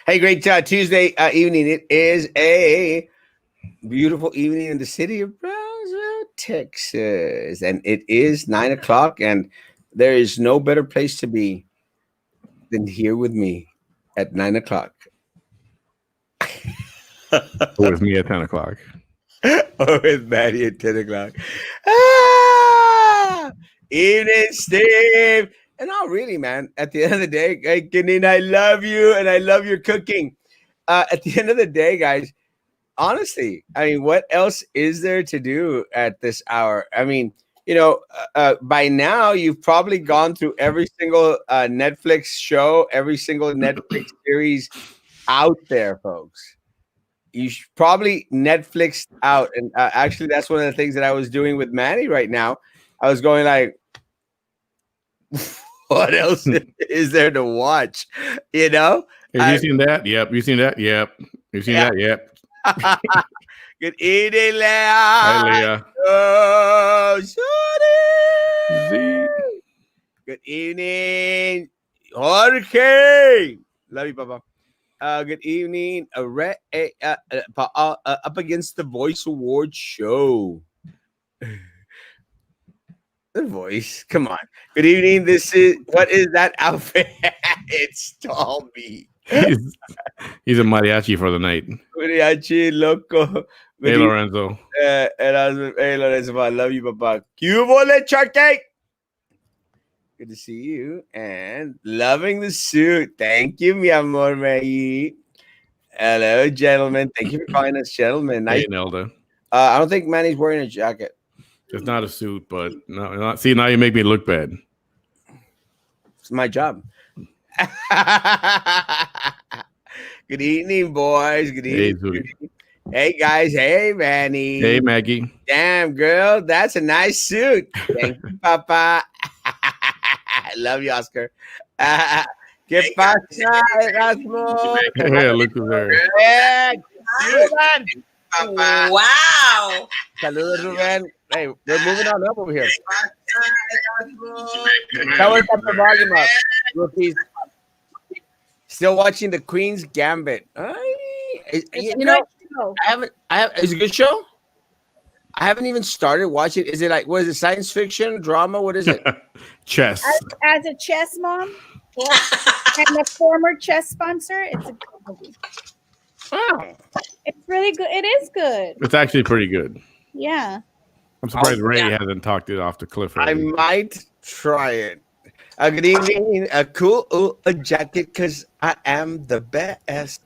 Hey, great Tuesday evening. It is a beautiful evening in the city of Brownsville, Texas. And it is 9 o'clock, and there is no better place to be than here with me at 9 o'clock. With me at 10 o'clock. Or with Maddie at 10 o'clock. Ah! Evening, Steve. And not really, man. At the end of the day, hey, Janine, I love you and I love your cooking. At the end of the day, guys, honestly, I mean, what else is there to do at this hour? I mean, by now you've probably gone through every single Netflix show, every single Netflix series out there, folks. You should probably Netflix out, and actually, that's one of the things that I was doing with Manny right now. I was going like, what else is there to watch? You know? Have you seen that? Yep. You seen that? Yep. You seen that? Yep. Good evening, Leah. Hi, Leah. Oh, Z. good evening, Jorge. Love you, Papa. Good evening, up against the Voice Awards show. The voice, come on. Good evening. What is that outfit? It's Tommy. He's a mariachi for the night. Mariachi, loco. Hey, Lorenzo. Erasmo. Hey, Lorenzo. I love you, Papa. Cubole Charte. Good to see you. And loving the suit. Thank you, mi amor, Maggie. Hello, gentlemen. Thank you for calling us gentlemen. Nice. Hey, Nelda. I don't think Manny's wearing a jacket. It's not a suit, but no. See, now you make me look bad. It's my job. Good evening, boys. Good evening. Hey, guys. Hey, Manny. Hey, Maggie. Damn, girl. That's a nice suit. Thank you, Papa. I love you, Oscar. ¿Qué pasa, Erasmo? Yeah, look at her. Papa. Wow. Saludos, Ruben. Hey, we're moving on up over here. Someone got the volume up. Rookies. Still watching the Queen's Gambit. It's a good show. I haven't even started watching. Is it what is it, science fiction, drama? What is it? Chess. As a chess mom and a former chess sponsor, it's a good movie. Oh. It's really good. It is good. It's actually pretty good. Yeah. I'm surprised Ray hasn't talked it off the cliff already. I might try it. Good evening. A cool jacket because I am the best.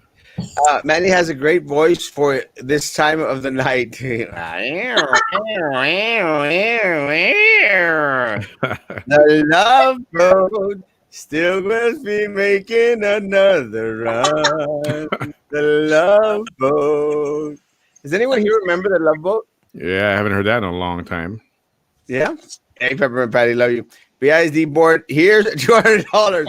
Manny has a great voice for this time of the night. The love boat still must be making another run. The love boat. Does anyone here remember the love boat? Yeah, I haven't heard that in a long time. Yeah. Hey, Peppermint Patty, love you. BISD board. Here's $200.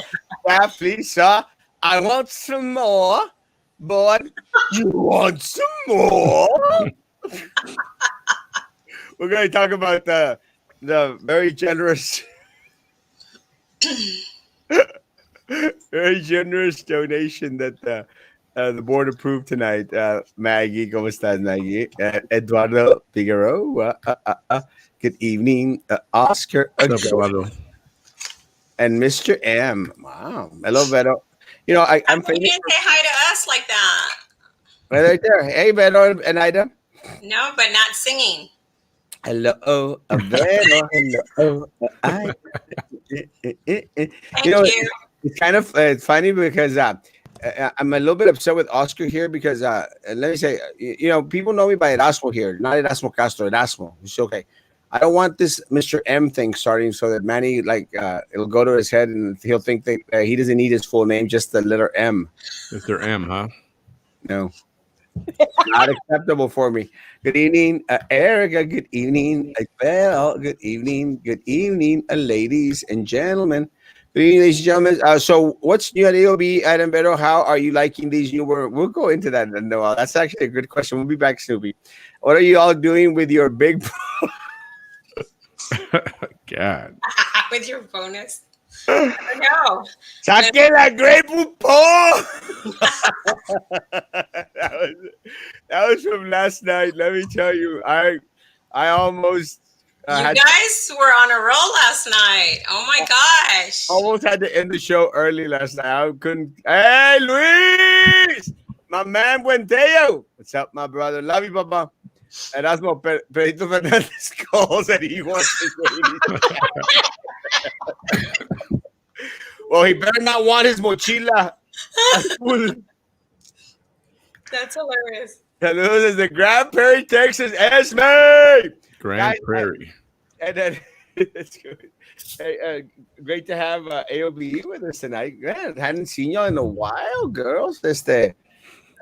Yeah, please, sir. I want some more. Board, you want some more? We're going to talk about the very generous donation that the board approved tonight. Maggie, ¿cómo estás, Maggie? Eduardo Figueroa. Good evening, Oscar. Eduardo. And Mr. M. Wow. Hello, Vero. I'm you didn't say hi to us like that. Right there. Hey, Vero and Ida. No, but not singing. Hello, Vero. Hello, Ida. Thank you. It's kind of funny because I'm a little bit upset with Oscar here because let me say, people know me by Erasmo here, not Erasmo Castro, Erasmo. It's okay. I don't want this Mr. M thing starting so that Manny, it'll go to his head and he'll think that he doesn't need his full name, just the letter M. Mr. M, huh? No. Not acceptable for me. Good evening, Erica. Good evening, Belle. Good evening, ladies and gentlemen. Good evening, ladies and gentlemen. So what's new at AOB, Adam Beto? How are you liking these new words? We'll go into that in a while. That's actually a good question. We'll be back, Snoopy. What are you all doing with your big... God. With your bonus. I know. Saque la grape, po! that was from last night. Let me tell you, I almost You had guys were on a roll last night. Oh my gosh. almost had to end the show early last night. I couldn't. Hey, Luis, my man Buenteo. What's up, my brother? Love you, Papa. Erasmo Pedrito Fernandez calls and he wants to say well, he better not want his mochila. That's hilarious. Saludos desde Grand Prairie, Texas. Esme! Grand Prairie. And then that's good. Hey, great to have AOBE with us tonight. Man, hadn't seen y'all in a while, girls.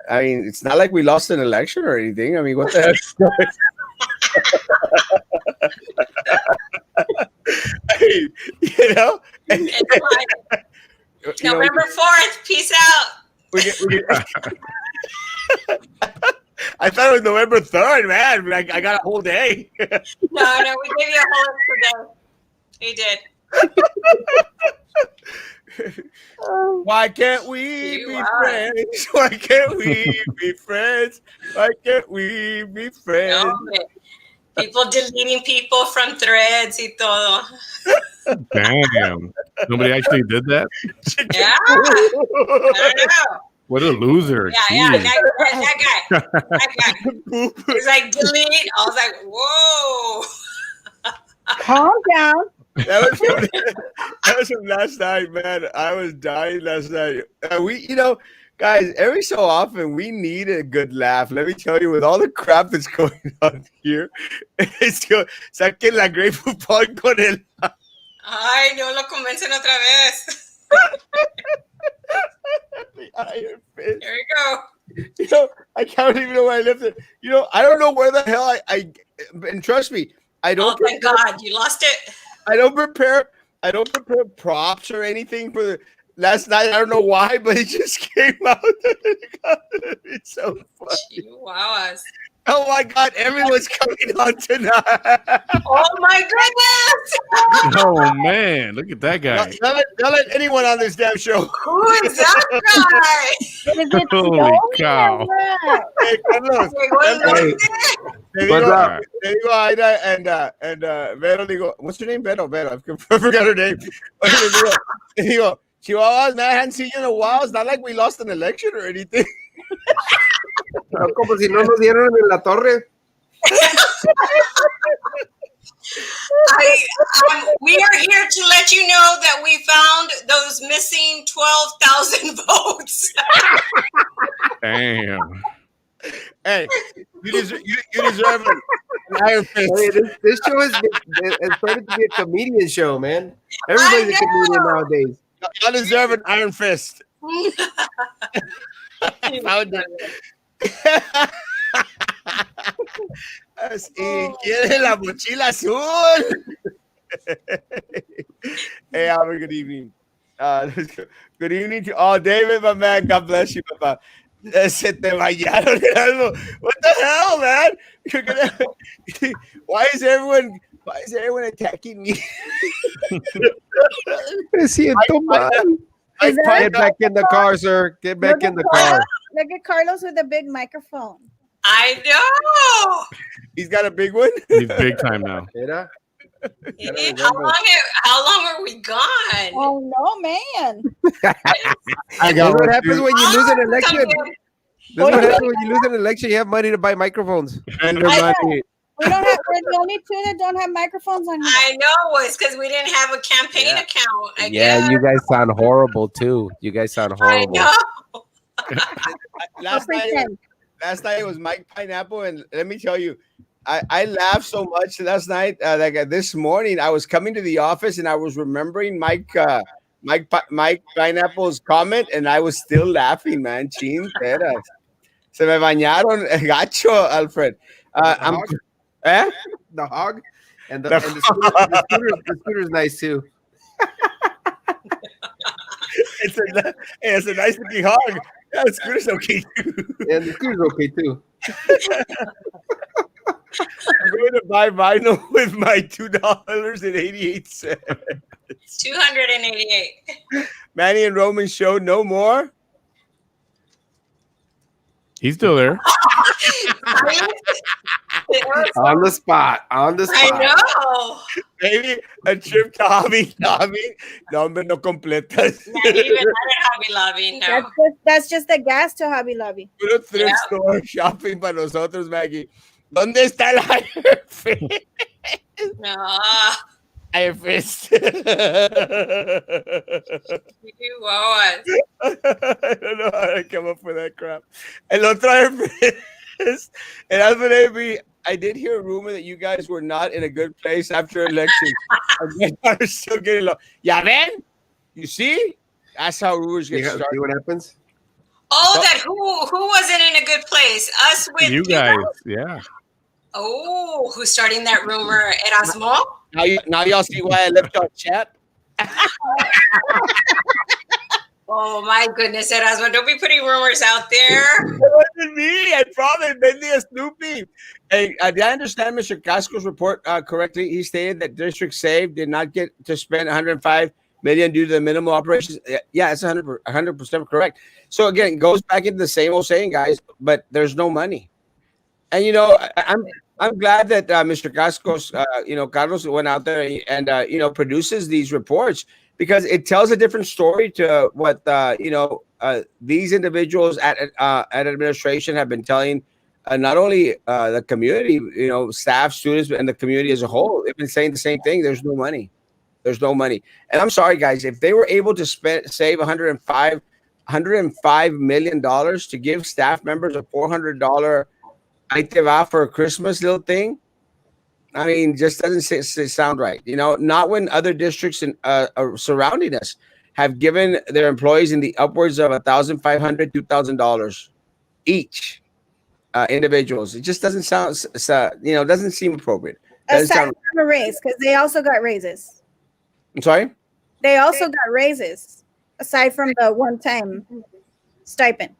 I mean, it's not like we lost an election or anything. I mean, what the heck? Hey, you know, November 4th. Peace out. I thought it was November 3rd, man. I got a whole day. No, we gave you a whole extra day. He did. Why can't we be friends? Why can't we be friends? Why can't we be friends? No, people deleting people from threads y todo. Damn. Nobody actually did that? Yeah. I don't know. What a loser. Yeah, Jeez. that guy. He's like, delete. I was like, whoa. Calm down. That was from last night, man. I was dying last night. Guys, every so often we need a good laugh. Let me tell you, with all the crap that's going on here, saquen la Grateful Punk con el. Ay, no lo convencen otra vez. The Iron Fist. Here we go. I can't even know where I left it. I don't know where the hell and trust me, I don't. Oh, thank God. You lost it? I don't prepare props or anything for the last night. I don't know why, but it just came out. It's so funny. Wow. Oh my God, everyone's coming on tonight. Oh my goodness. Oh man, look at that guy. Don't let anyone on this damn show. Who is that guy? Is it Holy cow. Hey, Carlos. What's up? Te digo Aida and Vero, digo, what's your name? Vero. I forgot her name. Te digo, Chihuahuas, man, I hadn't seen you in a while. It's not like we lost an election or anything. Como si no nos dieron en la torre. We are here to let you know that we found those missing 12,000 votes. Damn. Hey, you deserve an Iron Fist. Hey, this show has started to be a comedian show, man. Everybody's a comedian nowadays. I deserve an Iron Fist. I found it. Quiere la mochila azul. Hey, Albert, good evening. Good evening to all. David, my man, God bless you, Papa. Se te bañaron en algo. What the hell, man? Why is everyone attacking me? Me siento mal. Get back in the car, sir. Get back in the car. Look at Carlos with a big microphone. I know. He's got a big one. He's big time now. Mira. How long are we gone? Oh no, man! I got what happens when you lose an election. Come This is what happens when you lose an election. You have money to buy microphones. And their money. We don't have. We're the only two that don't have microphones on here. I know. It's because we didn't have a campaign account. I guess. you guys sound horrible too. You guys sound I horrible. know. Last night it was Mike Pineapple, and let me tell you, I laughed so much last night. This morning, I was coming to the office and I was remembering Mike Pineapple's comment, and I was still laughing, man. Chinteras. Se me bañaron gacho, Alfred. The hog and the scooter is nice too. It's a nice looking hog. Yeah, the scooter's okay too. And the scooter's okay too. I'm going to buy vinyl with my $2.88. 288. Manny and Roman show no more. He's still there. On the spot. On the I spot. know. Maybe a trip to Hobby Lobby. No, hombre, no completas. Not even at Hobby Lobby, no. That's just the gas to Hobby Lobby. Puro thrift Yeah. store shopping para nosotros, Maggie. ¿Dónde está el Higher Fist? No. Higher Fist. You was. I don't know how to come up with that crap. El otro Higher Fist. And that's what I did hear a rumor that you guys were not in a good place after elections. You guys are still getting low. Ya ven? You see? That's how rumors get started. See what happens? Oh, that who wasn't in a good place? Us with You guys, yeah. Oh, who's starting that rumor? Erasmo? Now y'all see why I left y'all chat? Oh my goodness, Erasmo! Don't be putting rumors out there. It wasn't me. I probably been the Snoopy. Hey, did I understand Mr. Casco's report correctly? He stated that District Save did not get to spend 105 million due to the minimal operations. Yeah, it's 100% correct. So again, it goes back into the same old saying, guys. But there's no money, and I'm glad that Mr. Casco's Carlos went out there and produces these reports, because it tells a different story to what these individuals at administration have been telling not only the community, staff, students, and the community as a whole. They've been saying the same thing. There's no money. There's no money. And I'm sorry, guys, if they were able to save $105 million to give staff members a $400 ahí te va for a Christmas little thing, I mean, just doesn't sound right. Not when other districts surrounding us have given their employees in the upwards of $1,500, $2,000 each individuals. It just doesn't sound, doesn't seem appropriate. Aside from a raise, because they also got raises. I'm sorry? They also got raises, aside from the one-time stipend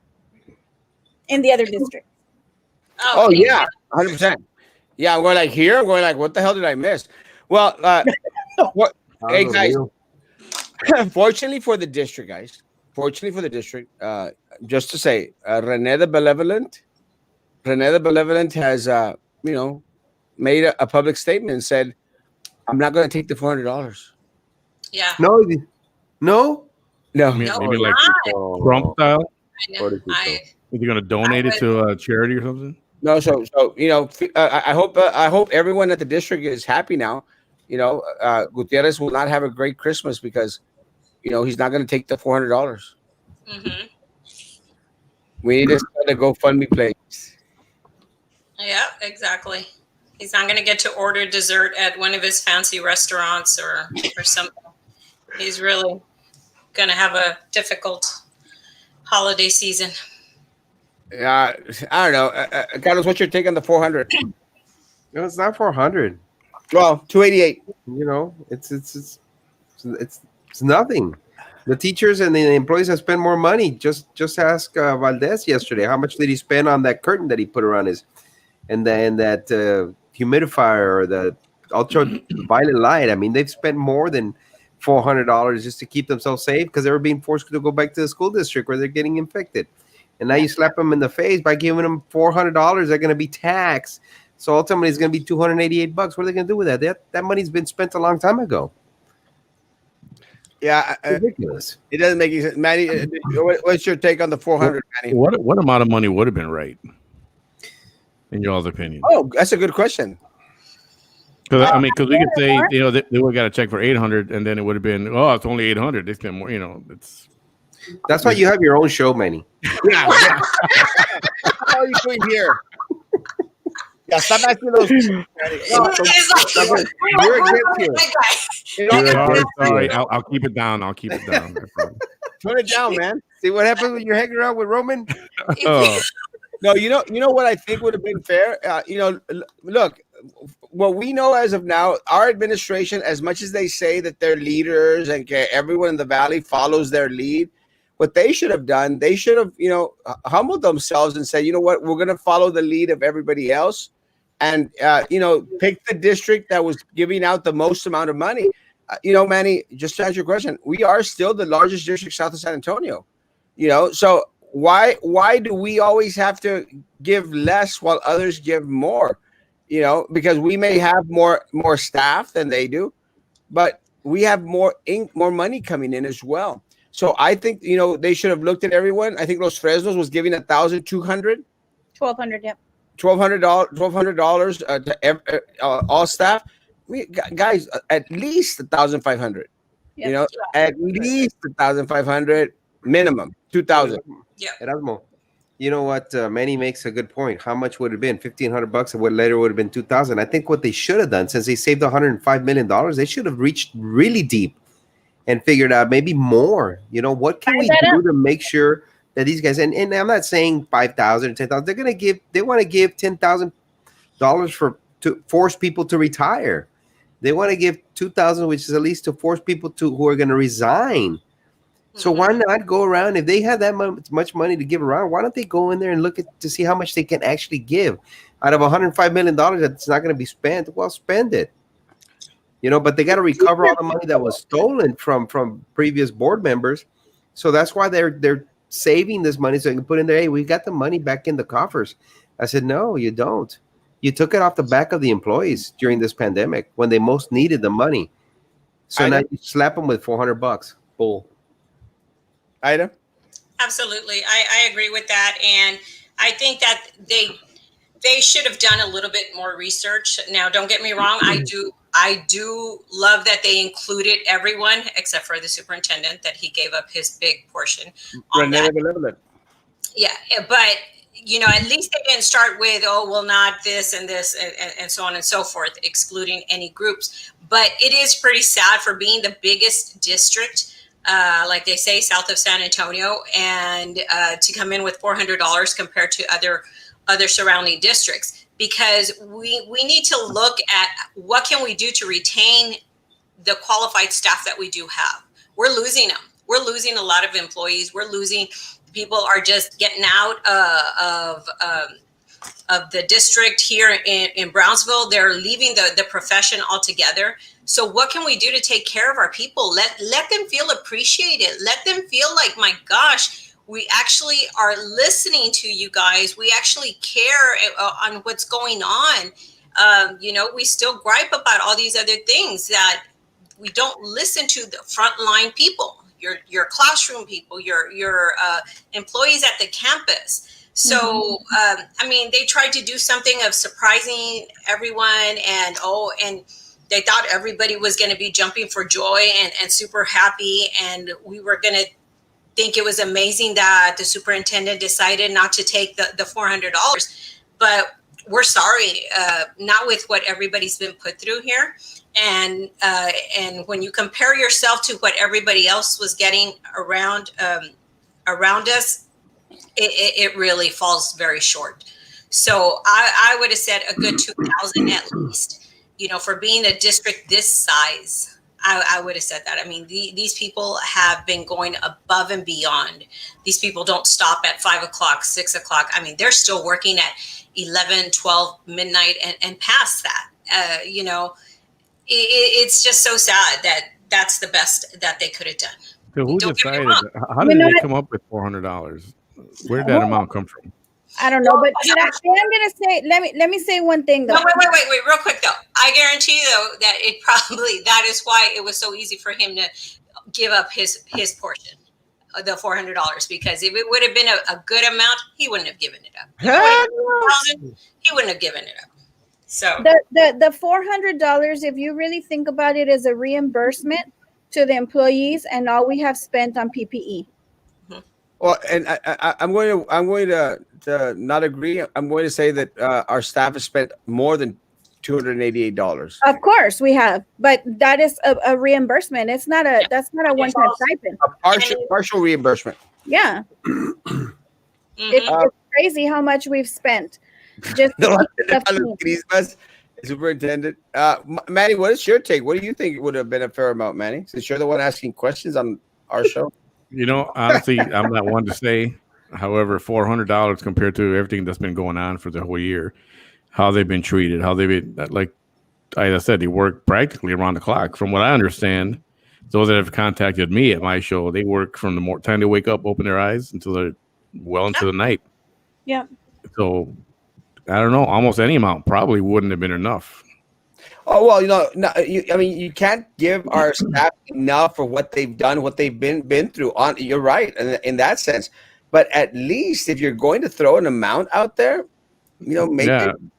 in the other district. Oh yeah, 100%. Yeah, I'm going like here. I'm going like, what the hell did I miss? Well, hey guys, fortunately for the district, just to say, Rene the Benevolent has, made a public statement and said, I'm not going to take the $400. Yeah. No. Maybe like Trump style. I Is he going to donate it to a charity or something? No, so I hope everyone at the district is happy now. Gutierrez will not have a great Christmas because, he's not going to take the $400. mm-hmm. We need to start a GoFundMe page. Yeah, exactly. He's not going to get to order dessert at one of his fancy restaurants or something. He's really going to have a difficult holiday season. I don't know. Carlos, what's your take on the 400? No, it's not 400. Well, 288. It's nothing. The teachers and the employees have spent more money. Just ask Valdez yesterday. How much did he spend on that curtain that he put around his, and then that humidifier or the ultraviolet light? I mean, they've spent more than $400 just to keep themselves safe because they were being forced to go back to the school district where they're getting infected. And now you slap them in the face by giving them $400. They're going to be taxed. So ultimately, it's going to be $288. What are they going to do with that? That money's been spent a long time ago. Yeah, ridiculous. It doesn't make any sense. Manny, what's your take on the 400, Manny? What amount of money would have been right, in y'all's opinion? Oh, that's a good question. Because we could say they would have got a check for 800, and then it would have been it's only 800. They spent more. It's. That's why you have your own show, Manny. Yeah. What are you doing here? Yeah, stop asking those. You're against here. Sorry. I'll keep it down. Turn it down, man. See what happens when you're hanging around with Roman? No, you know what I think would have been fair. Look, what we know as of now, our administration, as much as they say that they're leaders and everyone in the valley follows their lead, what they should have done, they should have, humbled themselves and said, you know what, we're going to follow the lead of everybody else, and pick the district that was giving out the most amount of money. Manny, just to answer your question, we are still the largest district south of San Antonio. So why do we always have to give less while others give more? Because we may have more staff than they do, but we have more money coming in as well. So I think they should have looked at everyone. I think Los Fresnos was giving 1,200, 1,200. Yep. $1,200 all staff. Guys, at least 1,500. Yep. At least 1,500 minimum, 2,000. Yeah. Erasmo, you know what? Manny makes a good point. How much would it have been? $1,500, and what later would have been 2,000. I think what they should have done, since they saved $105 million, they should have reached really deep and figured out maybe more. What can we do to make sure that these guys, and I'm not saying 5,000 or 10,000, they want to give $10,000 to force people to retire. They want to give 2,000, which is at least to force people who are going to resign. So why not go around, if they have that much money to give around, why don't they go in there and look to see how much they can actually give out of $105 million that's not going to be spent? Well, spend it. But they got to recover all the money that was stolen from previous board members. So that's why they're saving this money so they can put in there, hey, we got the money back in the coffers. I said, no, you don't. You took it off the back of the employees during this pandemic when they most needed the money. So now you slap them with $400. Bull. Ida? Absolutely. I agree with that. And I think that they should have done a little bit more research. Now, don't get me wrong. I do love that they included everyone except for the superintendent, that he gave up his big portion on that. Yeah, but at least they didn't start with, oh, well, not this and this and so on and so forth, excluding any groups. But it is pretty sad for being the biggest district, like they say, south of San Antonio, and to come in with $400 compared to other surrounding districts, because we need to look at what can we do to retain the qualified staff that we do have. We're losing them. We're losing a lot of employees. We're losing people are just getting out of the district here in Brownsville. They're leaving the profession altogether. So what can we do to take care of our people? Let them feel appreciated. Let them feel like, my gosh, we actually are listening to you guys. We actually care on what's going on. We still gripe about all these other things that we don't listen to the frontline people, your classroom people, your employees at the campus. So, they tried to do something of surprising everyone, and they thought everybody was going to be jumping for joy and super happy, and we were going to think it was amazing that the superintendent decided not to take the $400. But we're sorry, not with what everybody's been put through here. And when you compare yourself to what everybody else was getting around us, it really falls very short. So I would have said a good 2,000 at least, for being a district this size. I would have said that. I mean, these people have been going above and beyond. These people don't stop at 5 o'clock, 6 o'clock. I mean, they're still working at 11, 12, midnight and past that. It's just so sad that that's the best that they could have done. So who decided? How did they come up with $400? Where did that amount come from? I don't know, but I'm gonna say, let me say one thing though. No, wait, real quick though. I guarantee though that that is why it was so easy for him to give up his portion of the $400, because if it would have been a good amount, he wouldn't have given it up. He wouldn't have given it up. So the $400, if you really think about it, is a reimbursement to the employees and all we have spent on PPE. Well, and I'm going to not agree. I'm going to say that our staff has spent more than $288. Of course we have, but that is a reimbursement. That's not a one-time stipend. A partial reimbursement. Yeah. It's crazy how much we've spent. Just Superintendent. Manny, what is your take? What do you think would have been a fair amount, Manny? Since you're the one asking questions on our show. Honestly, I'm not one to say. However, $400 compared to everything that's been going on for the whole year, how they've been treated, how they've been, like I said, they work practically around the clock. From what I understand, those that have contacted me at my show, they work from the time they wake up, open their eyes until they're well into the night. Yeah. So I don't know. Almost any amount probably wouldn't have been enough. Oh well, no, I mean, you can't give our staff enough for what they've done, what they've been through. On, you're right in that sense, but at least if you're going to throw an amount out there, Yeah.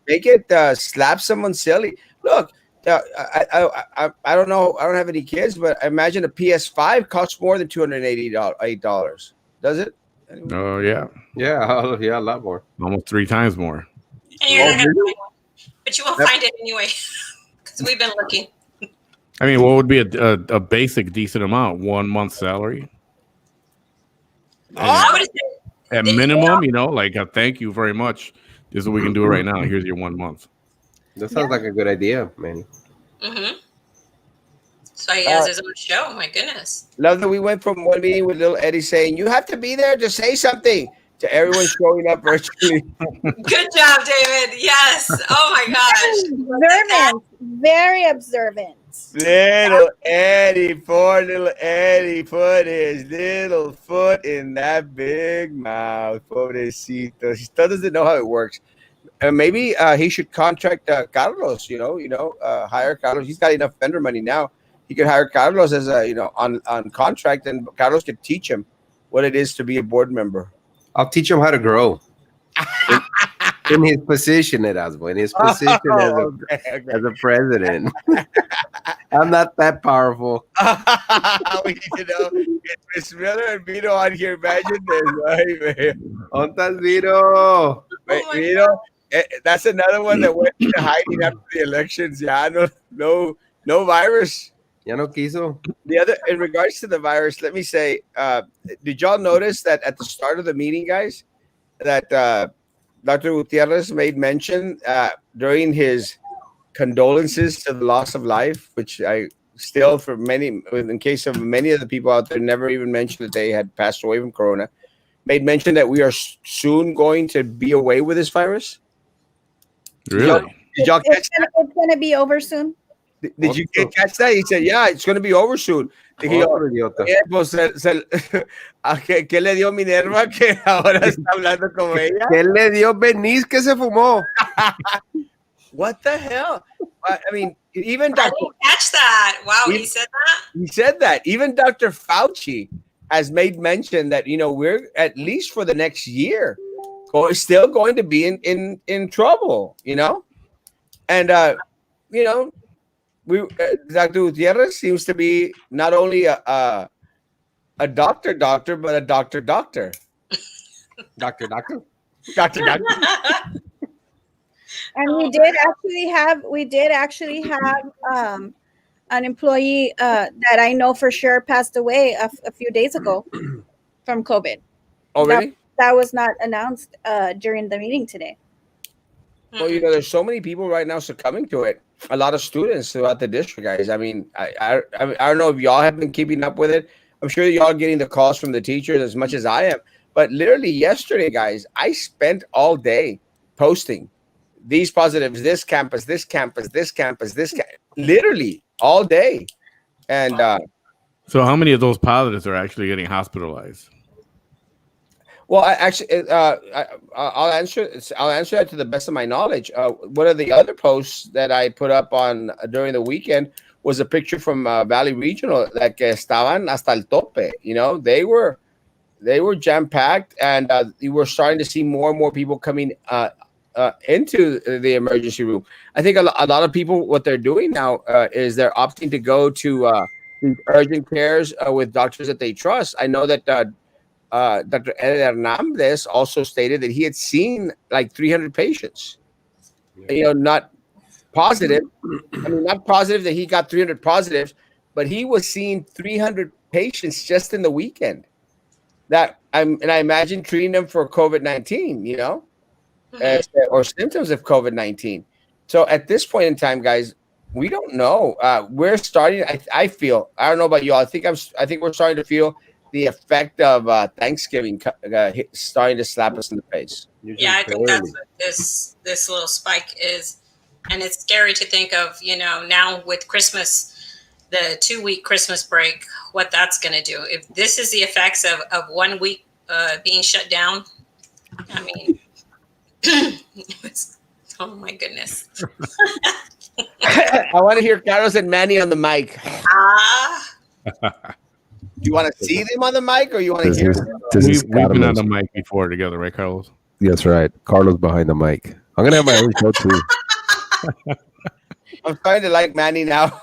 make it slap someone silly. Look, I don't know, I don't have any kids, but I imagine a PS5 costs more than $288. Does it? Oh yeah. Yeah, yeah, a lot more. Almost 3 times more. And you're Oh, not going to really? find one. But you will find it anyway because we've been looking. I mean, what would be a basic decent amount? 1 month's salary I would say, at minimum. Like a thank you very much. This is what we can do right now. Here's your 1 month. That sounds like a good idea, Manny. mm-hmm. So he has his own show. My goodness. Love that we went from one meeting with little Eddie saying, "You have to be there to say something," to everyone showing up virtually. Good job, David. Yes. Oh my gosh. Observant. Very observant. Little Eddie, poor little Eddie, put his little foot in that big mouth. Pobrecito. He still doesn't know how it works. Maybe he should contract Carlos. Hire Carlos. He's got enough vendor money now. He could hire Carlos as on contract, and Carlos could teach him what it is to be a board member. I'll teach him how to grow. In his position, Erasmo, in his position as a president. I'm not that powerful. It's Miss Miller and Vito on here. Imagine this, right, man? ¿Dónde Vito? Vito, that's another one that went into hiding after the elections. Yeah, no virus. Ya no quiso. The other, in regards to the virus, let me say, did y'all notice that at the start of the meeting, guys, that Dr. Gutierrez made mention during his condolences to the loss of life, which I still, in case of many of the people out there, never even mentioned that they had passed away from corona, made mention that we are soon going to be away with this virus. Really? Did y'all catch that? It's going to be over soon. Did you catch that? He said, "Yeah, it's going to be over soon." Dije yo, pues, ¿qué le dio Minerva que ahora está hablando como ella? ¿Qué le dio Beniz que se fumó? What the hell? I mean, even I didn't catch that. Wow, he said that? He said that. Even Dr. Fauci has made mention that, we're at least for the next year still going to be in trouble, And, Dr. Gutierrez seems to be not only a doctor, but a doctor. Doctor. And we did actually have an employee that I know for sure passed away a few days ago from COVID. Oh, really? That was not announced during the meeting today. Well, there's so many people right now succumbing to it. A lot of students throughout the district, guys. I mean, I don't know if y'all have been keeping up with it. I'm sure y'all are getting the calls from the teachers as much as I am. But literally yesterday, guys, I spent all day posting these positives, this campus, literally all day. And so how many of those positives are actually getting hospitalized? Well, I'll answer that to the best of my knowledge. One of the other posts that I put up on during the weekend was a picture from Valley Regional that estaban hasta el tope. They were jam packed, and you were starting to see more and more people coming into the emergency room. I think a lot of people, what they're doing now is they're opting to go to these urgent cares with doctors that they trust. I know that Dr. Hernandez also stated that he had seen like 300 patients. Not positive. I mean, not positive that he got 300 positives, but he was seeing 300 patients just in the weekend. And I imagine treating them for COVID-19, or symptoms of COVID-19. So at this point in time, guys, we don't know. We're starting. I feel. I don't know about y'all. I think we're starting to feel the effect of Thanksgiving starting to slap us in the face. Yeah, I think that's what this little spike is. And it's scary to think of, now with Christmas, the 2-week Christmas break, what that's going to do. If this is the effects of 1 week being shut down. I mean, oh my goodness. I want to hear Carlos and Manny on the mic. Ah, Do you want to see them on the mic, or you want to This hear is them? this is We've been on Carlos. the mic before together, right, Carlos? That's right. Carlos behind the mic. I'm gonna have my own show too. I'm starting to like Manny now.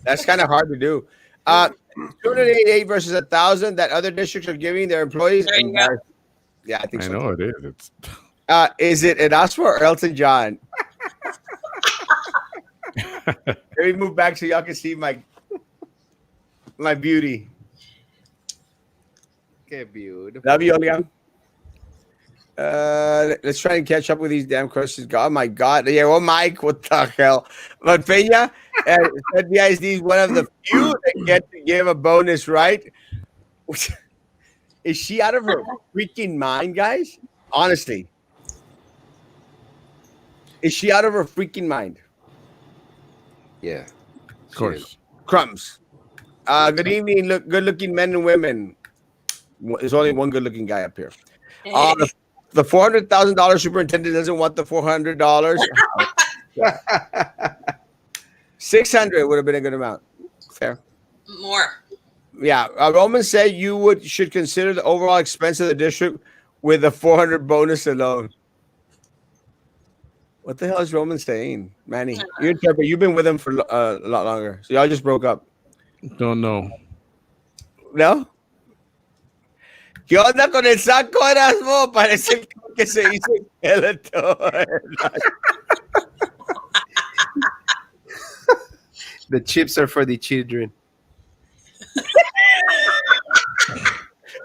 That's kind of hard to do. 288 versus 1,000 that other districts are giving their employees. there you go. Yeah, I think I so. know it is. It's Is it Erasmo or Elton John? Let me move back so y'all can see my beauty. Que beautiful. Love you, Olga. Let's try and catch up with these damn questions. Oh my God. Yeah, well, Mike, what the hell? But Peña said BISD is one of the few that get to give a bonus, right? Is she out of her freaking mind, guys? Honestly. Is she out of her freaking mind? Yeah. of course. Crumbs. Good evening, good-looking men and women. There's only one good-looking guy up here. The $400,000 superintendent doesn't want the $400. 600 would have been a good amount. Fair. More. Yeah. Roman said you should consider the overall expense of the district with a 400 bonus alone. What the hell is Roman saying? Manny, you interpret. You've been with him for a lot longer. So y'all just broke up. Don't know. ¿No? ¿Qué onda con el saco, Erasmo? Parece que se hizo esqueleto. The chips are for the children.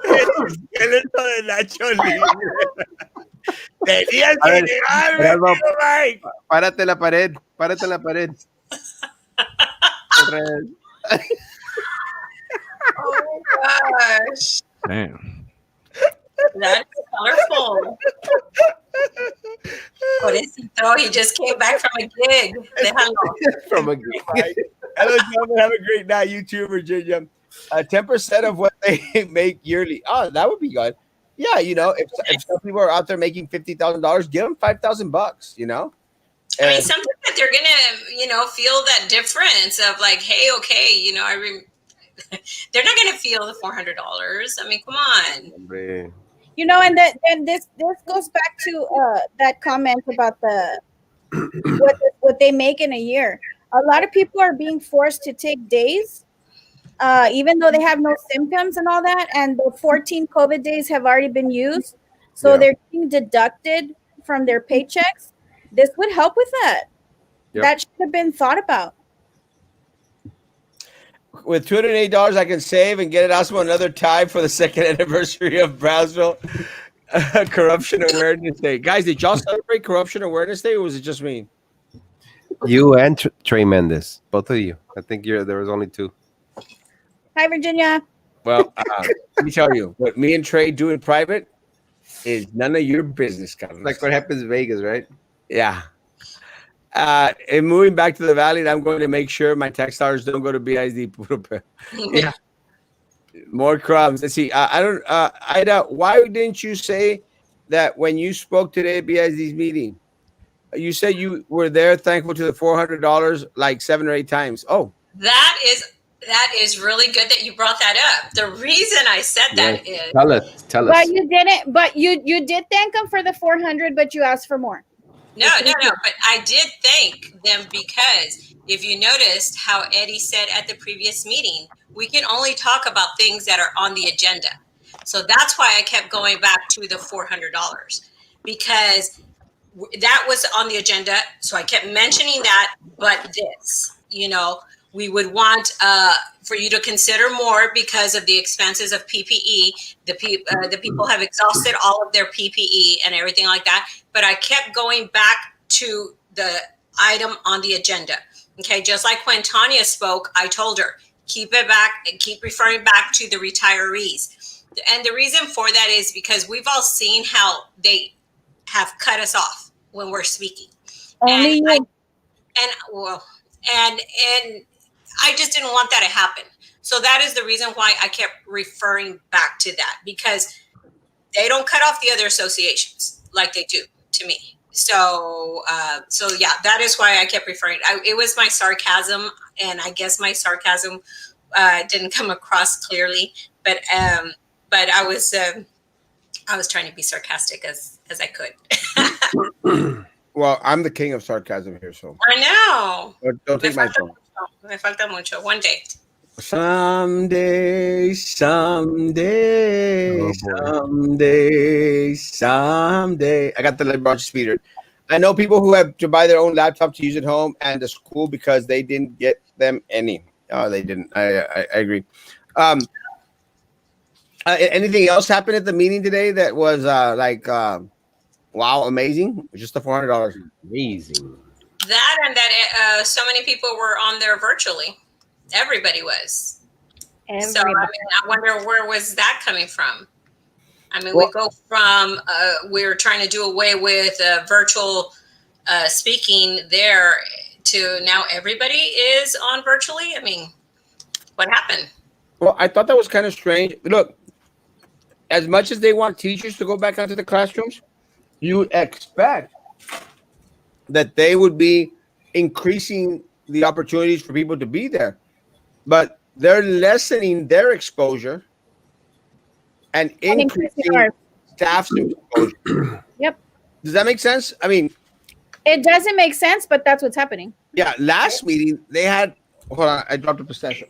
Esqueleto de Nacho Libre. Tenías A que ver, llegarme, Erasmo, Mike. Párate en la pared. Párate en la pared. Oh my gosh. Damn. That is colorful. Pobrecito, he just came back from a gig. Déjalo. From a Hello, gentlemen. Have a great night. You too, Virginia. 10% of what they make yearly. Oh, that would be good. Yeah, if some people are out there making $50,000, give them $5,000. I mean, something that they're gonna, feel that difference of like, hey, okay, they're not gonna feel the $400. I mean, come on. And this goes back to that comment about what they make in a year. A lot of people are being forced to take days, even though they have no symptoms and all that. And the 14 COVID days have already been used, so they're being deducted from their paychecks. This would help with that. Yep. That should have been thought about. With $208, I can save and get Erasmo another tie for the second anniversary of Brownsville Corruption Awareness Day. Guys, did y'all celebrate Corruption Awareness Day, or was it just me? You and Trey Mendes, both of you. I think there was only two. Hi, Virginia. Well, let me tell you, what me and Trey do in private is none of your business, Carlos. Like what happens in Vegas, right? Yeah. And moving back to the Valley, I'm going to make sure my tax dollars don't go to BISD. Yeah. More crumbs. Let's see. Ida, why didn't you say that when you spoke today at BISD's meeting? You said you were there thankful to the $400 like 7 or 8 times. Oh. That is really good that you brought that up. The reason I said that is Tell us. But you didn't. But you did thank them for the 400, but you asked for more. No. But I did thank them because if you noticed how Eddie said at the previous meeting, we can only talk about things that are on the agenda. So that's why I kept going back to the $400 because that was on the agenda. So I kept mentioning that, but this, we would want for you to consider more because of the expenses of PPE. The people have exhausted all of their PPE and everything like that. But I kept going back to the item on the agenda. Okay, just like when Tanya spoke, I told her, keep it back and keep referring back to the retirees. And the reason for that is because we've all seen how they have cut us off when we're speaking. Only and I just didn't want that to happen. So that is the reason why I kept referring back to that, because they don't cut off the other associations like they do to me. So, so yeah, that is why I kept referring. It was my sarcasm, and I guess my sarcasm didn't come across clearly, but I was trying to be sarcastic as I could. Well, I'm the king of sarcasm here, so I know. don't Me take my falta phone. mucho. Me falta mucho. One day. Someday, someday, Oh boy. someday. I got the LeBron speeder. I know people who have to buy their own laptop to use at home and the school because they didn't get them any. Oh, they didn't. I agree. Anything else happened at the meeting today that was wow, amazing? Just the $400. Amazing. That and that so many people were on there virtually. Everybody was. So I mean, I wonder where was that coming from? I mean, we go from we're trying to do away with virtual speaking there to now everybody is on virtually. I mean, what happened? Well, I thought that was kind of strange. Look, as much as they want teachers to go back onto the classrooms, you expect that they would be increasing the opportunities for people to be there, but they're lessening their exposure and increasing ours. staff's exposure. Yep. Does that make sense? I mean, It doesn't make sense, but that's what's happening. yeah, last meeting they had, hold on, I dropped a pistachio.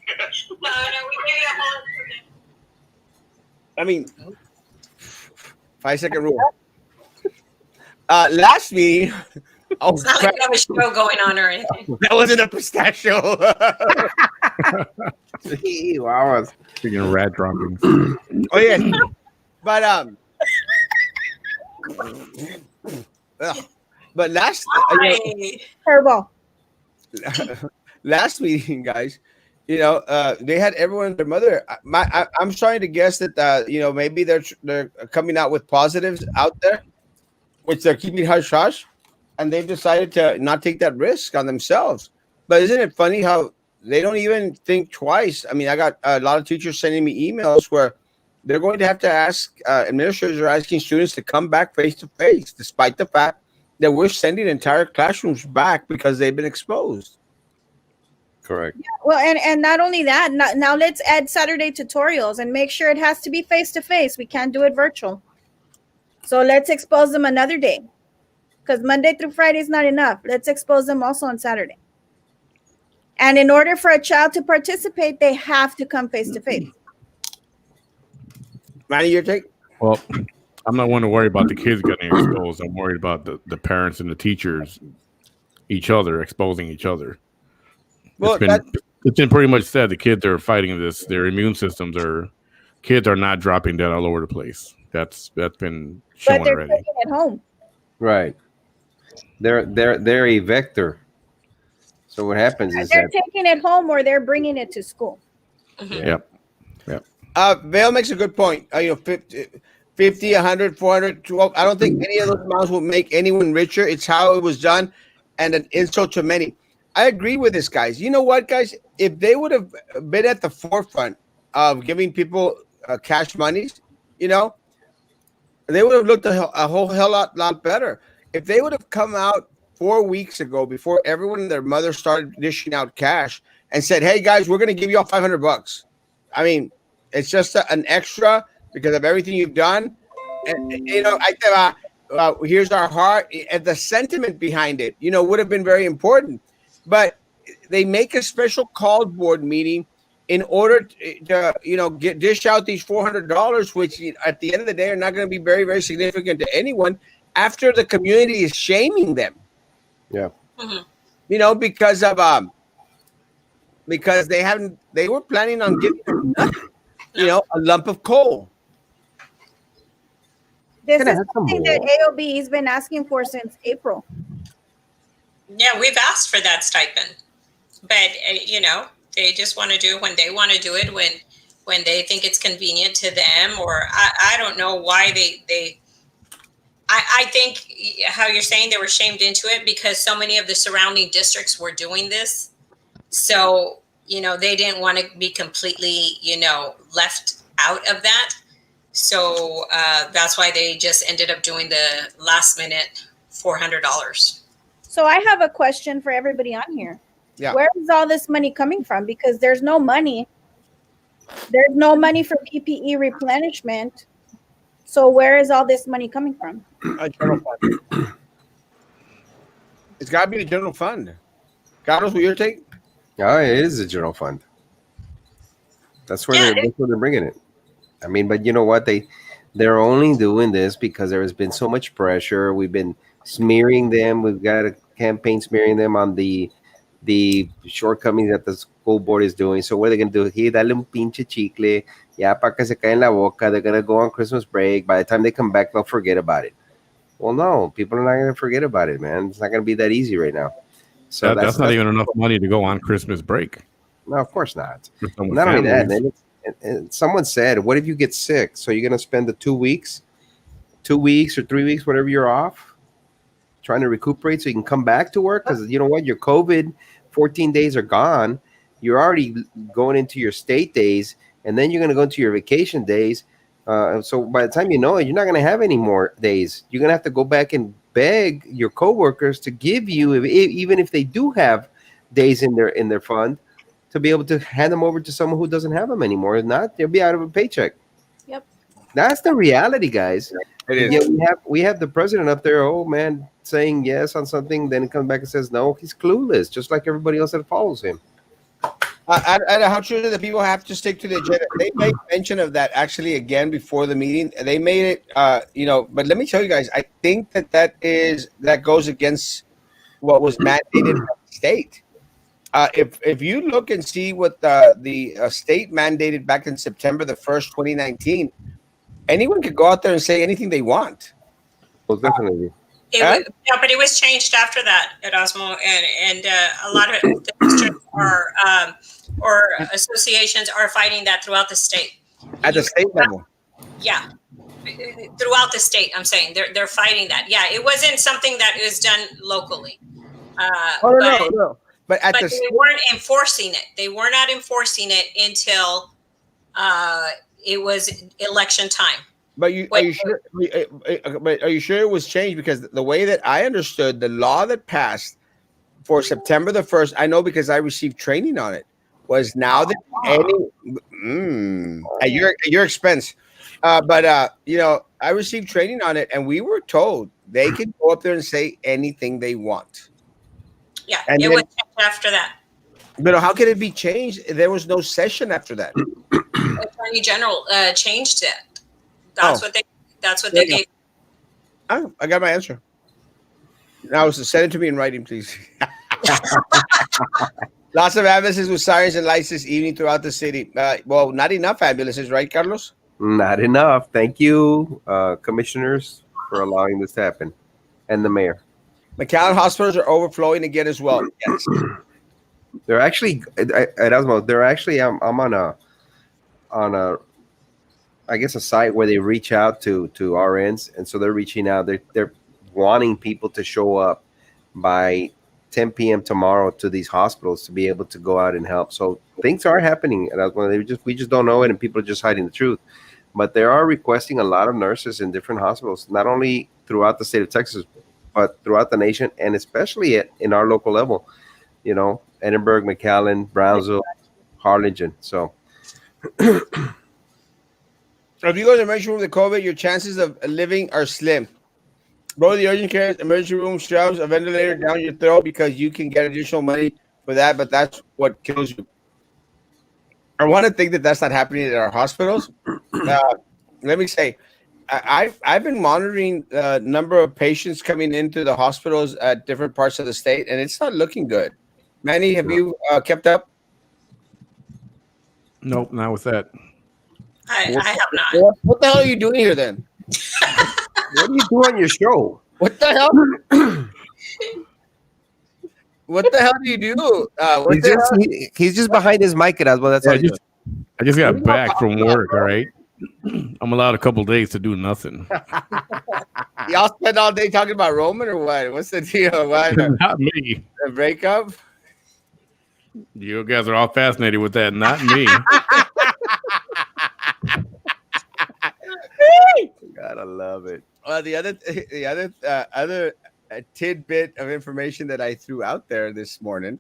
I mean, 5-second rule. Last meeting, oh, It's not like we have a show going on or anything. that wasn't a pistachio. Wow. Speaking of rat droppings. Oh yeah, but but Why? Terrible. last meeting, guys, they had everyone and their mother. I'm starting to guess that maybe they're coming out with positives out there, which they're keeping hush hush, and they've decided to not take that risk on themselves. But isn't it funny how they don't even think twice? I mean, I got a lot of teachers sending me emails where they're going to have to ask administrators are asking students to come back face to face, despite the fact that we're sending entire classrooms back because they've been exposed. Correct. Well, and not only that, now let's add Saturday tutorials and make sure it has to be face to face. We can't do it virtual. So let's expose them another day, because Monday through Friday is not enough. Let's expose them also on Saturday. And in order for a child to participate, they have to come face to face. Manny, your take? Well, I'm not one to worry about the kids getting exposed. I'm worried about the parents and the teachers, each other, exposing each other. Well, It's been pretty much said the kids are fighting this. Their immune kids are not dropping dead all over the place. That's been shown But they're already. taking it home. Right. They're a vector. So what happens is They're that taking it home or they're bringing it to school. Yep. Vale makes a good point. 50, 100, 400, 12. I don't think any of those amounts will make anyone richer. It's how it was done and an insult to many. I agree with this, guys. You know what, guys? If they would have been at the forefront of giving people cash monies, they would have looked a whole hell lot better. If they would have come out 4 weeks ago before everyone and their mother started dishing out cash and said, "Hey, guys, we're going to give you all $500." I mean, it's just an extra because of everything you've done. And, here's our heart. And the sentiment behind it, would have been very important. But they make a special called board meeting in order to dish out these $400, which at the end of the day are not going to be very, very significant to anyone after the community is shaming them. yeah. Mm-hmm. Because they were planning on giving them nothing, a lump of coal. This Can I is have some something that AOB has been asking for since April. Yeah, we've asked for that stipend, but they just want to do it when they want to do it, when they think it's convenient to them, or I don't know why they. I think how you're saying they were shamed into it because so many of the surrounding districts were doing this. So they didn't want to be completely, left out of that. So that's why they just ended up doing the last minute $400. So I have a question for everybody on here. Yeah. Where is all this money coming from? Because there's no money. There's no money for PPE replenishment. So where is all this money coming from? A general fund. It's got to be the general fund. Carlos, will your take? Oh, it is a general fund. That's where they're bringing it. I mean, but you know what? They're only doing this because there has been so much pressure. We've been smearing them. We've got a campaign smearing them on the shortcomings that the school board is doing. So what are they going to do? Hey, dale un pinche chicle. Ya pa que se cae en la boca. They're going to go on Christmas break. By the time they come back, they'll forget about it. Well, no, people are not going to forget about it, man. It's not going to be that easy right now. So that's not even enough money to go on Christmas break. No, of course not. Not only that, and someone said, what if you get sick? So you're going to spend the 2 weeks or 3 weeks, whatever you're off, trying to recuperate so you can come back to work? Because you know what? Your COVID 14 days are gone. You're already going into your state days, and then you're going to go into your vacation days. So by the time you know it, you're not going to have any more days. You're going to have to go back and beg your coworkers to give you, even if they do have days in their fund, to be able to hand them over to someone who doesn't have them anymore. If not, they'll be out of a paycheck. Yep. That's the reality, guys. It is. Yeah, we have the president up there, oh man, saying yes on something, then he comes back and says no. He's clueless, just like everybody else that follows him. How true that the people have to stick to the agenda? They made mention of that actually again before the meeting. They made it, but let me tell you guys, I think that goes against what was mandated by the state. If you look and see what the state mandated back in September the 1st, 2019, anyone could go out there and say anything they want. Well, definitely. But it was changed after that, Erasmo, and a lot of the districts or associations are fighting that throughout the state. At the state level. Yeah. Throughout the state, I'm saying they're fighting that. Yeah, it wasn't something that was done locally. No. But they weren't enforcing it. They were not enforcing it until it was election time. But are you sure? But are you sure it was changed? Because the way that I understood the law that passed for September the 1st, I know because I received training on it, was now that at your expense. I received training on it, and we were told they could go up there and say anything they want. Yeah, and it was changed after that. But how could it be changed? There was no session after that. Attorney General changed it. That's what they gave. Oh, I got my answer. Now send it to me in writing, please. Lots of ambulances with sirens and lights this evening throughout the city. Well, not enough ambulances, right, Carlos? Not enough. Thank you, commissioners, for allowing this to happen, and the mayor. McAllen hospitals are overflowing again as well. Yes. They're actually at Erasmo. They're actually I'm on a I guess a site where they reach out to RNs, and so they're reaching out. They're wanting people to show up by 10 p.m. tomorrow to these hospitals to be able to go out and help. So things are happening at Erasmo. We just don't know it, and people are just hiding the truth. But they are requesting a lot of nurses in different hospitals, not only throughout the state of Texas, but throughout the nation, and especially in our local level. You know, Edinburgh, McAllen, Brownsville, Harlingen. So if you go to the emergency room with COVID, your chances of living are slim. Go to the urgent care emergency room, shoves a ventilator down your throat because you can get additional money for that, but that's what kills you. I want to think that that's not happening at our hospitals. Let me say, I've been monitoring the number of patients coming into the hospitals at different parts of the state, and it's not looking good. Manny, have you kept up? Nope, not with that. I have not. What the hell are you doing here then? what do you do on your show? What the hell? What the hell do you do? He's just behind his mic at us. Well, that's all. I just got back from work. All right, I'm allowed a couple days to do nothing. Y'all spend all day talking about Roman or what? What's the deal? What? Not me. A breakup? You guys are all fascinated with that, not me. Gotta love it. Well, the other tidbit of information that I threw out there this morning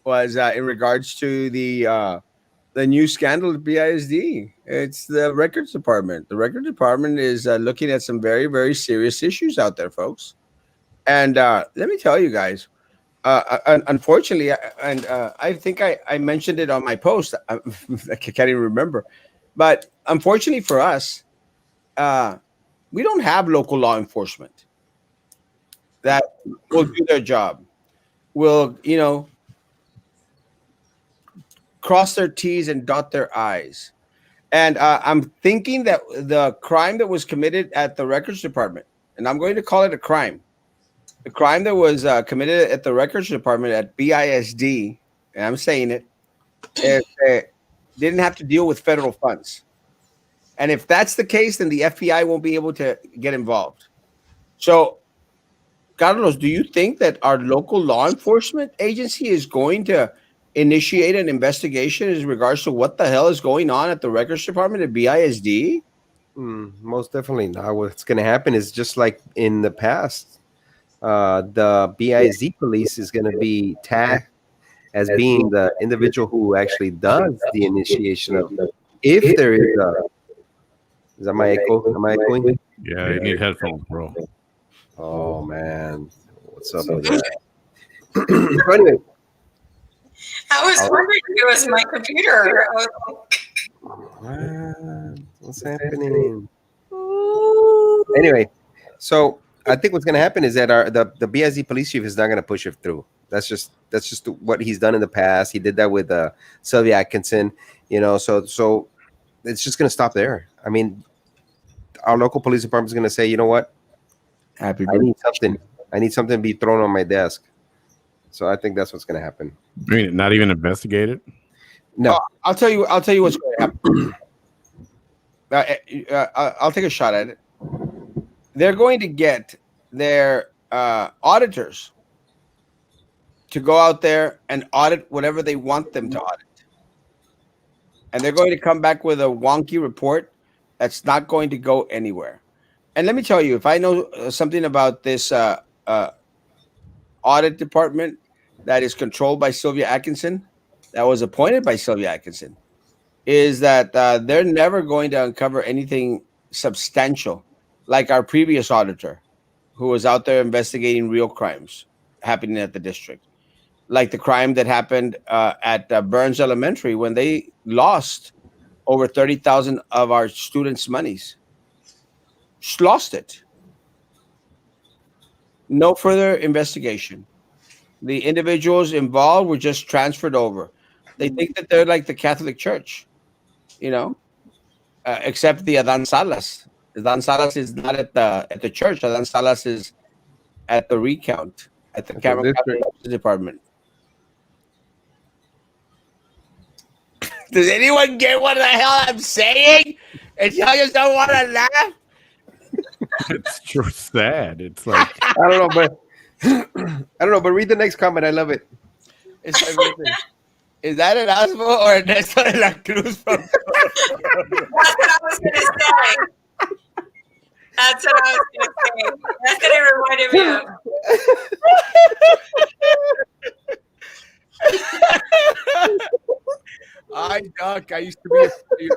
was in regards to the new scandal at BISD. It's the records department. The records department is looking at some very, very serious issues out there, folks. And let me tell you guys, unfortunately, and I think I mentioned it on my post. I can't even remember. But unfortunately for us, uh, we don't have local law enforcement that will do their job, will, cross their T's and dot their I's. And I'm thinking that the crime that was committed at the records department, and I'm going to call it a crime, the crime that was committed at the records department at BISD, and I'm saying it, is, didn't have to deal with federal funds. And if that's the case, then the FBI won't be able to get involved. So, Carlos, do you think that our local law enforcement agency is going to initiate an investigation in regards to what the hell is going on at the records department at BISD? Most definitely not. What's going to happen is just like in the past, the BISD police is going to be tagged as being the individual who actually does the initiation of. If there is a, is that my echo? Am I echoing? Yeah, you need headphones, bro. Oh man, what's up with that? So anyway, I was wondering if it was my computer. I was like, what's happening? Anyway, so I think what's going to happen is that the BISD police chief is not going to push it through. That's just what he's done in the past. He did that with Sylvia Atkinson, So it's just going to stop there. I mean, our local police department is going to say, you know what? Happy I need something. I need something to be thrown on my desk. So I think that's what's going to happen. I mean, not even investigate it. No, I'll tell you what's going to happen. I'll take a shot at it. They're going to get their auditors to go out there and audit whatever they want them to audit. And they're going to come back with a wonky report that's not going to go anywhere. And let me tell you, if I know something about this audit department that is controlled by Sylvia Atkinson, that was appointed by Sylvia Atkinson, is that they're never going to uncover anything substantial like our previous auditor, who was out there investigating real crimes happening at the district, like the crime that happened at Burns Elementary when they lost over 30,000 of our students' monies. Just lost it. No further investigation. The individuals involved were just transferred over. They think that they're like the Catholic Church, except the Adan Salas. Adan Salas is not at the church. Adan Salas is at the recount at the Cameron County Justice Department. Does anyone get what the hell I'm saying? And y'all just don't want to laugh? It's true sad. It's like I don't know, but read the next comment. I love it. It's everything. Is that an Erasmo or Ernesto de la Cruz from? that's what I was going to say. That's what I was going to say. That's what it reminded me of. I used to be a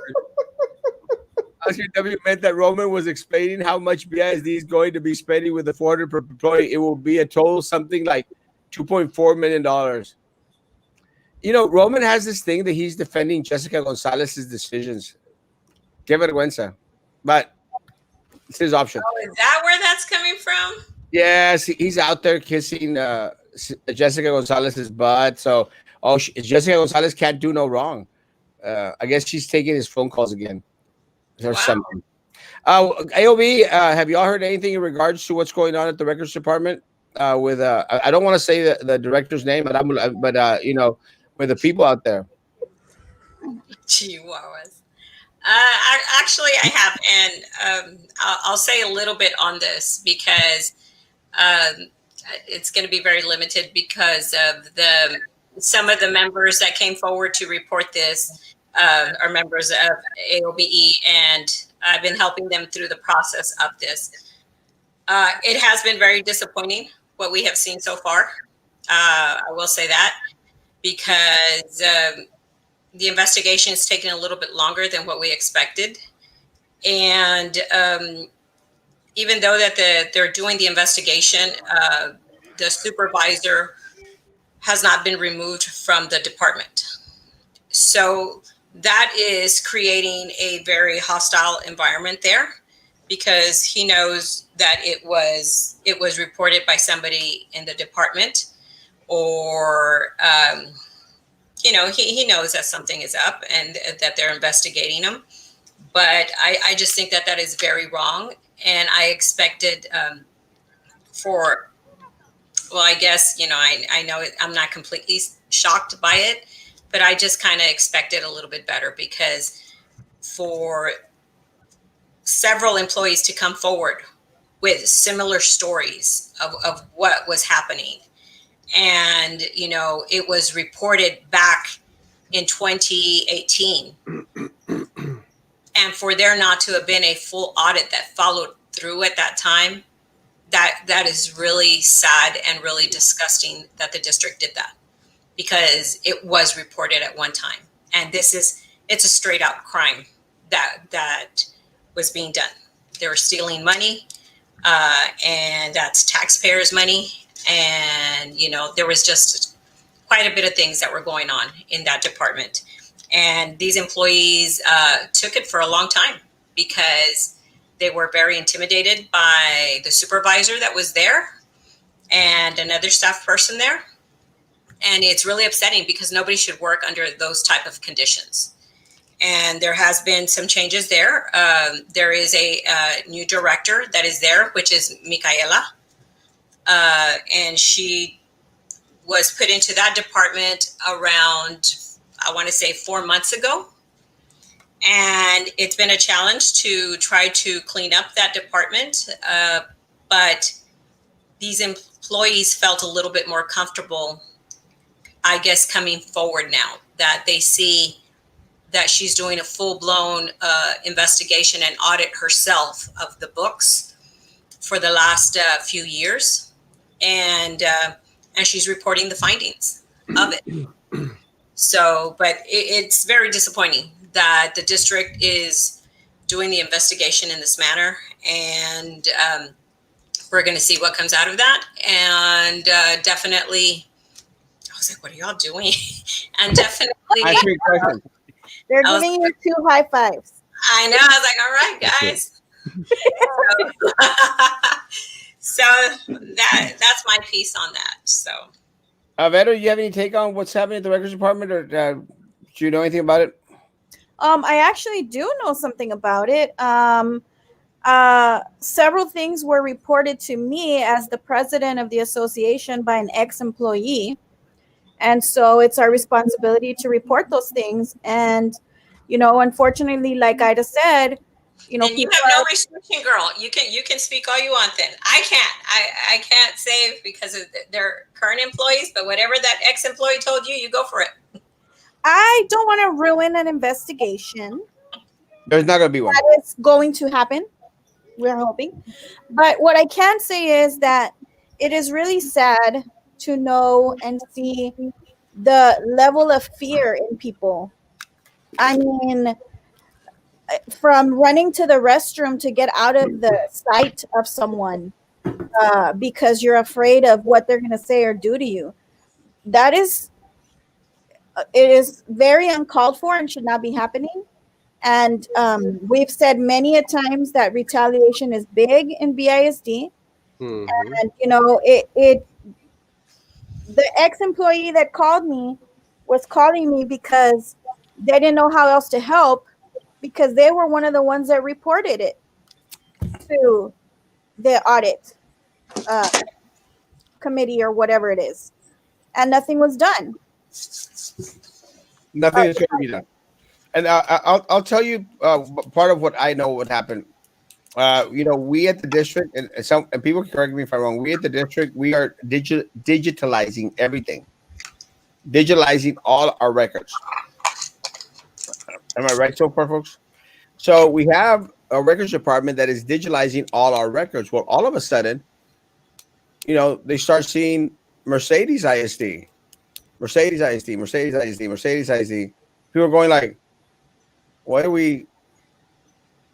RCW meant that Roman was explaining how much BISD is going to be spending with the 400 per employee. It will be a total something like $2.4 million. Roman has this thing that he's defending Jessica Gonzalez's decisions. Que vergüenza. But it's his option. Oh, is that where that's coming from? Yes, he's out there kissing Jessica Gonzalez's butt. So, Jessica Gonzalez can't do no wrong. I guess she's taking his phone calls again. Or something. AOB, have y'all heard anything in regards to what's going on at the records department? With I don't want to say the director's name, but with the people out there. Chihuahuas. Actually, I have, and I'll say a little bit on this because it's going to be very limited because of the some of the members that came forward to report this are members of AOBE, and I've been helping them through the process of this. It has been very disappointing what we have seen so far. I will say that, because the investigation is taking a little bit longer than what we expected. And even though that they're doing the investigation, the supervisor has not been removed from the department. So that is creating a very hostile environment there, because he knows that it was reported by somebody in the department, or he knows that something is up and that they're investigating him. But I just think that is very wrong, and I expected for, well, I guess, I know I'm not completely shocked by it, but I just kind of expected a little bit better, because for several employees to come forward with similar stories of what was happening, and it was reported back in 2018, and for there not to have been a full audit that followed through at that time, that is really sad and really disgusting that the district did that, because it was reported at one time, and it's a straight out crime that was being done. They were stealing money, and that's taxpayers' money, and there was just quite a bit of things that were going on in that department, and these employees took it for a long time, because they were very intimidated by the supervisor that was there and another staff person there. And it's really upsetting, because nobody should work under those type of conditions. And there has been some changes there. There is a new director that is there, which is Micaela. And she was put into that department around, I want to say, 4 months ago. And it's been a challenge to try to clean up that department. But these employees felt a little bit more comfortable, I guess, coming forward now that they see that she's doing a full-blown investigation and audit herself of the books for the last few years. And she's reporting the findings of it. So, but it's very disappointing that the district is doing the investigation in this manner, and we're going to see what comes out of that. And definitely, I was like, what are y'all doing? And definitely, I have 3 questions. They're giving you 2 high fives. I know. I was like, all right, guys. So that's my piece on that. So, Vero, you have any take on what's happening at the records department, or do you know anything about it? I actually do know something about it. Several things were reported to me as the president of the association by an ex-employee. And so it's our responsibility to report those things. And, unfortunately, like Ida said, and you have no restriction, girl. You can speak all you want. Then I can't. I can't say because they're current employees, but whatever that ex-employee told you, you go for it. I don't want to ruin an investigation. There's not going to be one. That is going to happen. We're hoping. But what I can say is that it is really sad to know and see the level of fear in people. I mean, from running to the restroom to get out of the sight of someone because you're afraid of what they're going to say or do to you. It is very uncalled for and should not be happening. And we've said many a times that retaliation is big in BISD. Mm-hmm. And, the ex-employee that called me was calling me because they didn't know how else to help, because they were one of the ones that reported it to the audit committee or whatever it is. And nothing was done. Nothing is going to be done. And I'll tell you part of what I know would happen. We at the district, and people can correct me if I'm wrong. We at the district, we are digitalizing everything. digitalizing all our records. Am I right so far, folks? So we have a records department that is digitalizing all our records. Well, all of a sudden, they start seeing Mercedes ISD, Mercedes ISD, Mercedes ISD, Mercedes ISD. People are going like, why are we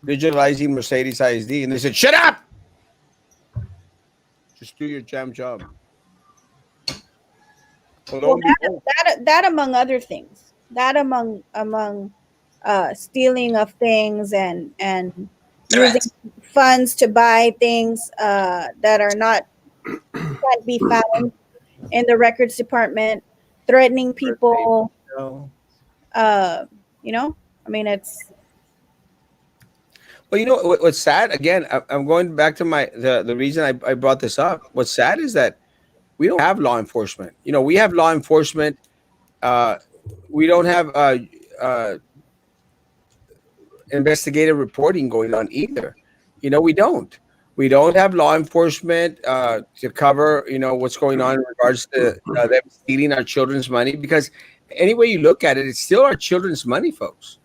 digitalizing Mercedes ISD? And they said, shut up! Just do your damn job. Well, lo Well, and behold, that among other things, that among stealing of things and using Threats. funds to buy things that are not can't be found in the records department, threatening birthday, people. no. Uh, you know, I mean, it's Well, what's sad again. I'm going back to the reason I brought this up. What's sad is that we don't have law enforcement. We have law enforcement. Uh, we don't have uh, investigative reporting going on either. We don't. We don't have law enforcement to cover what's going on in regards to them stealing our children's money. Because any way you look at it, it's still our children's money, folks.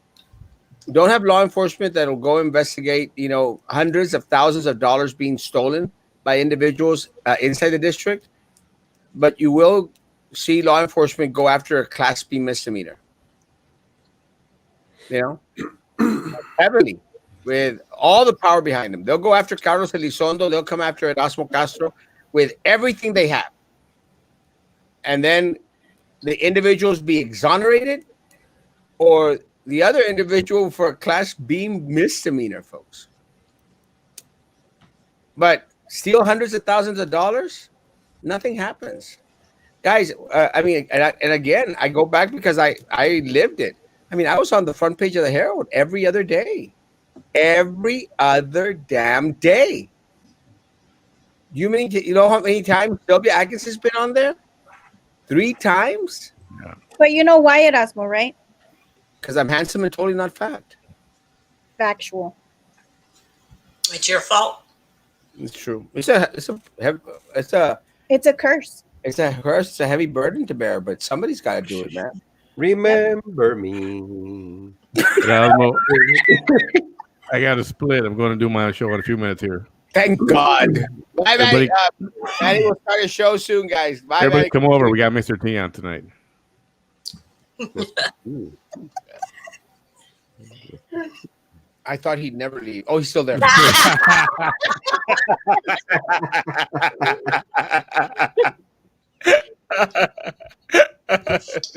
We don't have law enforcement that'll go investigate hundreds of thousands of dollars being stolen by individuals inside the district, but you will see law enforcement go after a Class B misdemeanor. You know, heavily, with all the power behind them. They'll go after Carlos Elizondo. They'll come after Erasmo Castro with everything they have. And then the individuals be exonerated, or the other individual for a Class B misdemeanor, folks. But steal hundreds of thousands of dollars, nothing happens. Guys, I mean, and again, I go back because I lived it. I mean, I was on the front page of the Herald every other day. Every other damn day. You know how many times Sylvia Atkins has been on there? 3 times? but you know why, Erasmo, right? Because I'm handsome and totally not fat. Factual. It's your fault. It's true. It's a it's a It's a curse. it's a curse. It's a heavy burden to bear, but somebody's got to do it, man. Remember me. Erasmo, I got to split. I'm going to do my show in a few minutes here. Thank God. Bye, Everybody, Manny. Manny will start a show soon, guys. Bye, everybody Manny. come over. We got Mr. T on tonight. I thought he'd never leave. Oh, he's still there.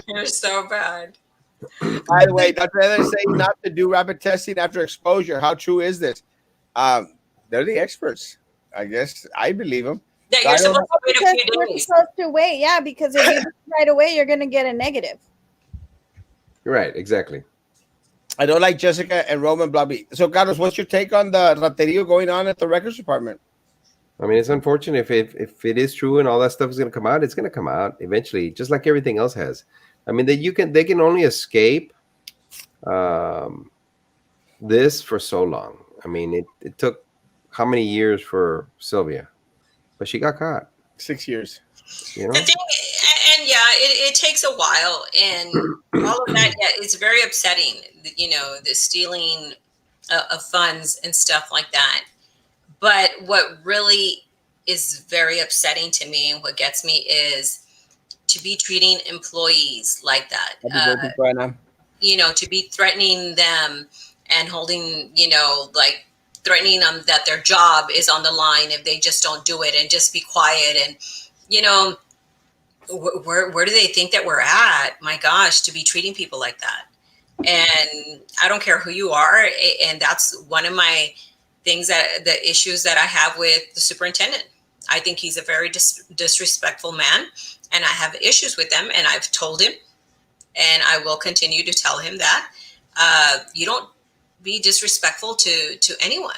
You're so bad. By the way, Dr. Heather is saying not to do rapid testing after exposure. How true is this? They're the experts. I guess I believe them. That So I you're don't- supposed to wait a Because few you're days. supposed to wait, yeah, because if you do it right away, you're gonna get a negative. Right, exactly. I don't like Jessica and Roman Blobby. So, Carlos, what's your take on the raterio going on at the records department? I mean, it's unfortunate if it is true and all that stuff is going to come out. It's going to come out eventually, just like everything else has. I mean, they can only escape this for so long. I mean, it took how many years for Sylvia, but she got caught. 6 years. You know, The thing, and yeah, it takes a while, and all of that. Yeah, it's very upsetting. The stealing of funds and stuff like that. But what really is very upsetting to me, and what gets me, is to be treating employees like that. Happy birthday, Brianna. To be threatening them and holding, like threatening them that their job is on the line if they just don't do it, and just be quiet. And where do they think that we're at? My gosh, to be treating people like that. And I don't care who you are. And that's one of my things, that the issues that I have with the superintendent. I think he's a very disrespectful man, and I have issues with him, and I've told him, and I will continue to tell him that you don't be disrespectful to anyone.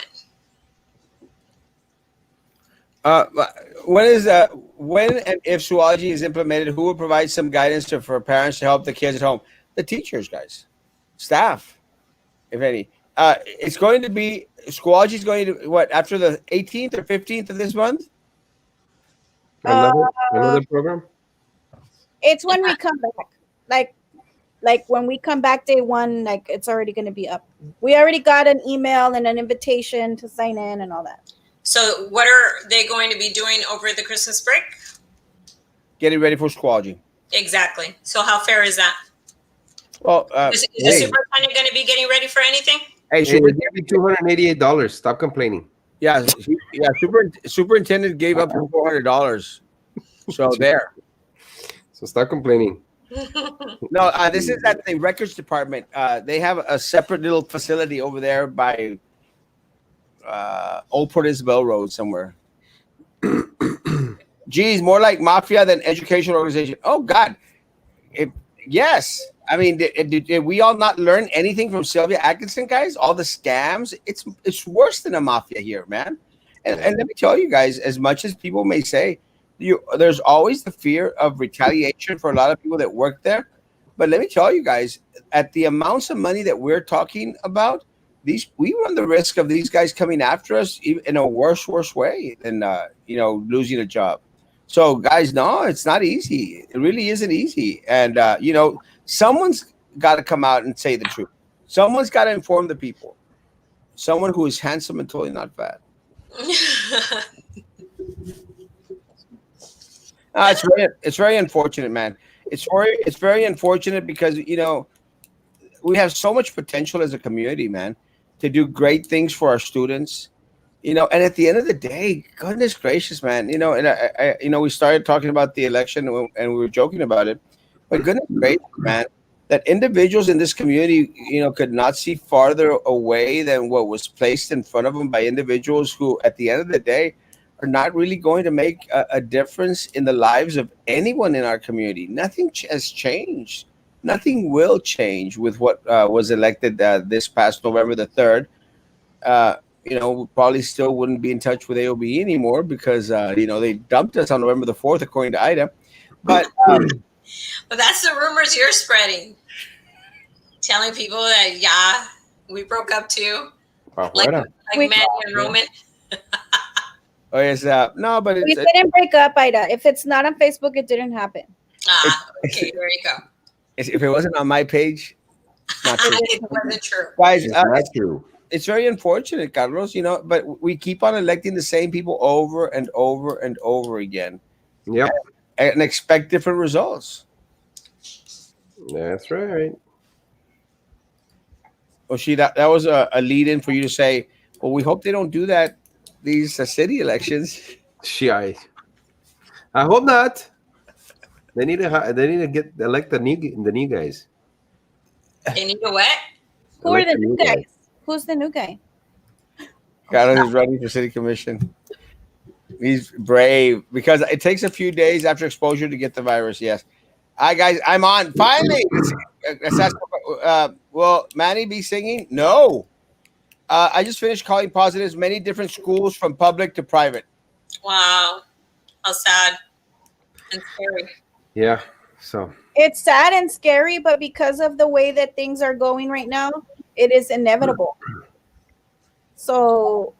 When and if zoology is implemented, who will provide some guidance for parents to help the kids at home? The teachers, guys, staff, if any. It's going to be Schoology is going to after the 18th or 15th of this month. another program. It's when we come back. Like when we come back day one, like it's already going to be up. We already got an email and an invitation to sign in and all that. So, what are they going to be doing over the Christmas break? Getting ready for squalging. Exactly. So, how fair is that? Well, Is the superintendent going to be getting ready for anything? hey, Hey, they gave me $288. Stop complaining. yeah, superintendent gave up $400. So there. So stop complaining. No, this is at the records department. They have a separate little facility over there by Old Port Isabel Road somewhere. Geez, more like mafia than educational organization. Oh God, if, yes. I mean, did we all not learn anything from Sylvia Atkinson, guys? All the scams. It's worse than a mafia here, man. And let me tell you guys, as much as people may say, there's always the fear of retaliation for a lot of people that work there. But let me tell you guys, at the amounts of money that we're talking about, we run the risk of these guys coming after us in a worse way than losing a job. So guys, no, it's not easy. It really isn't easy. And someone's got to come out and say the truth. Someone's got to inform the people. Someone who is handsome and totally not fat. It's very unfortunate, man. It's very unfortunate because we have so much potential as a community, man, to do great things for our students. And at the end of the day, goodness gracious, man, and we started talking about the election and we were joking about it, but goodness gracious, man, that individuals in this community, could not see farther away than what was placed in front of them by individuals who, at the end of the day, are not really going to make a difference in the lives of anyone in our community. Nothing has changed. Nothing will change with what was elected this past November the 3rd. We probably still wouldn't be in touch with AOB anymore because, they dumped us on November the 4th, according to Ida. But that's the rumors you're spreading. Telling people that, we broke up too. Like Manny and Roman. Oh, yes. No, but we didn't break up, Ida. If it's not on Facebook, it didn't happen. Okay, there you go. If it wasn't on my page, it's not true. It wasn't true. Guys, It's not true. It's very unfortunate, Carlos, but we keep on electing the same people over and over and over again. Yep. And expect different results. That's right. Well, that was a lead in for you to say, well, we hope they don't do that these city elections. I hope not. They need to elect the new guys. They need to what? Who are the new guys? Who's the new guy? Carlos is running for city commission. He's brave because it takes a few days after exposure to get the virus. Yes. Hi, guys. I'm on. Finally. Will Manny be singing? No. I just finished calling positives, many different schools from public to private. Wow. How sad and scary. Yeah. So it's sad and scary, but because of the way that things are going right now, it is inevitable. So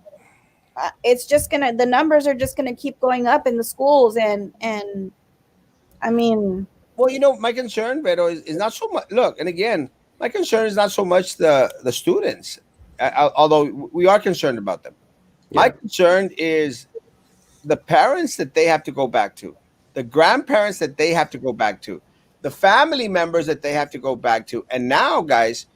it's just the numbers are just gonna keep going up in the schools, and I mean, well, my concern, Vero, is not so much. Look, and again, my concern is not so much the students, although we are concerned about them. Yeah. My concern is the parents that they have to go back to, the grandparents that they have to go back to, the family members that they have to go back to, and now, guys,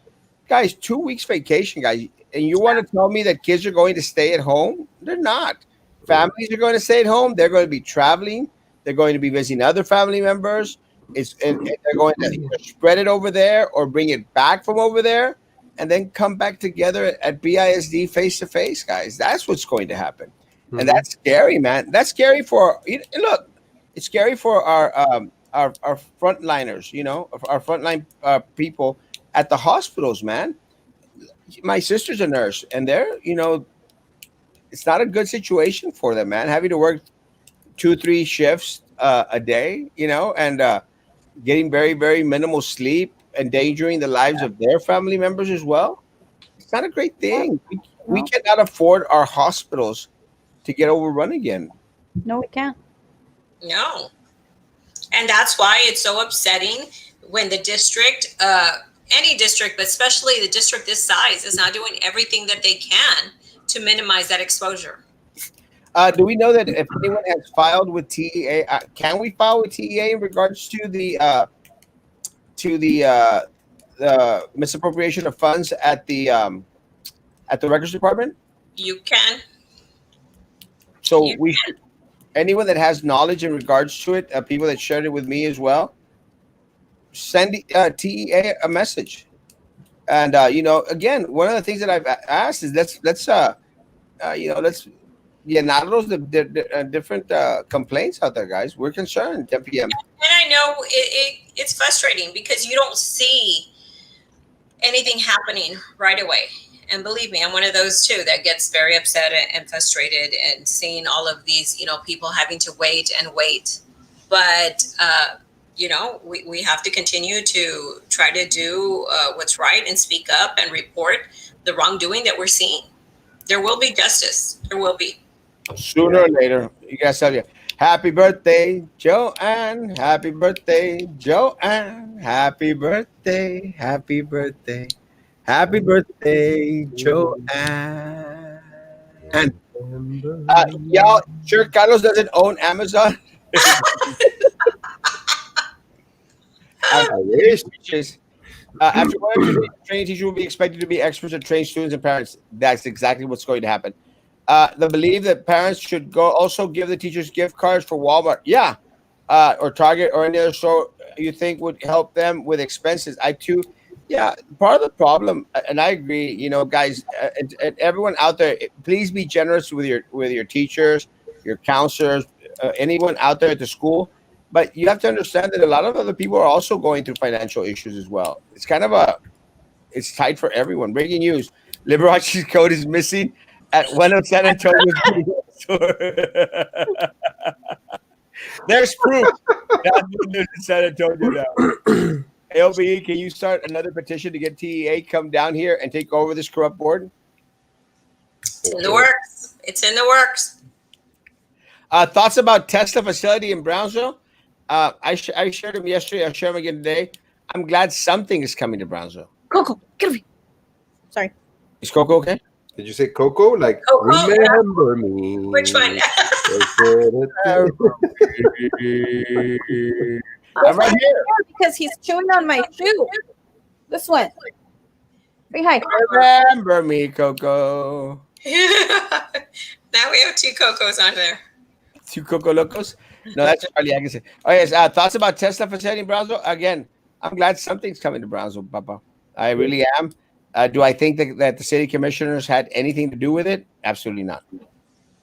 2 weeks vacation, guys. And you want to tell me that kids are going to stay at home? They're not. Families are going to stay at home. They're going to be traveling. They're going to be visiting other family members. And they're going to either spread it over there or bring it back from over there and then come back together at BISD face to face, guys. That's what's going to happen. Mm-hmm. And that's scary, man. That's scary for look. It's scary for our frontliners, our frontline people at the hospitals, man. My sister's a nurse, and they're, it's not a good situation for them, man. Having to work 2-3 shifts a day, and getting very, very minimal sleep, endangering the lives of their family members as well. It's not a great thing. We cannot afford our hospitals to get overrun again. No, we can't. No. And that's why it's so upsetting when the district, any district, but especially the district this size, is not doing everything that they can to minimize that exposure. Do we know that if anyone has filed with TEA, can we file with TEA in regards to the misappropriation of funds at the records department? You can. So You we should, anyone that has knowledge in regards to it, people that shared it with me as well, send TEA a message. And again, one of the things that I've asked is let's llenarlos the different complaints out there, guys. We're concerned. 10 p.m. And I know it's frustrating because you don't see anything happening right away. And believe me, I'm one of those too that gets very upset and frustrated and seeing all of these, people having to wait and wait. But, we have to continue to try to do what's right and speak up and report the wrongdoing that we're seeing. There will be justice. There will be. Sooner or later, you guys tell you, happy birthday, Joanne. Happy birthday, Joanne. Happy birthday. Happy birthday. Happy birthday, Joanne. And y'all, sure Carlos doesn't own Amazon? I wish. After 1 or 2 days, training teachers will be expected to be experts and train students and parents. That's exactly what's going to happen. The belief that parents should also give the teachers gift cards for Walmart, or Target or any other store you think would help them with expenses. I too, part of the problem, and I agree. Guys, and everyone out there, please be generous with your teachers, your counselors, anyone out there at the school. But you have to understand that a lot of other people are also going through financial issues as well. It's kind of it's tight for everyone. Breaking news: Liberace's code is missing at one of San Antonio's store. There's proof. That's what news in San Antonio now. LBE, can you start another petition to get TEA come down here and take over this corrupt board? It's in the works. It's in the works. Thoughts about Tesla facility in Brownsville? I shared them yesterday. I'll share them again today. I'm glad something is coming to Brownsville. Coco, get over here. Sorry. Is Coco okay? Did you say Coco? Like, Coco, remember me. Which one? I'm right here. Because he's chewing on my shoe. This one. Say hi. Remember me, Coco. Now we have 2 Cocos on there. 2 Coco Locos? No, that's Charlie Agassi. Oh, yes. Thoughts about Tesla facility in Brownsville? Again, I'm glad something's coming to Brownsville, Papa. I really am. Do I think that the city commissioners had anything to do with it? Absolutely not.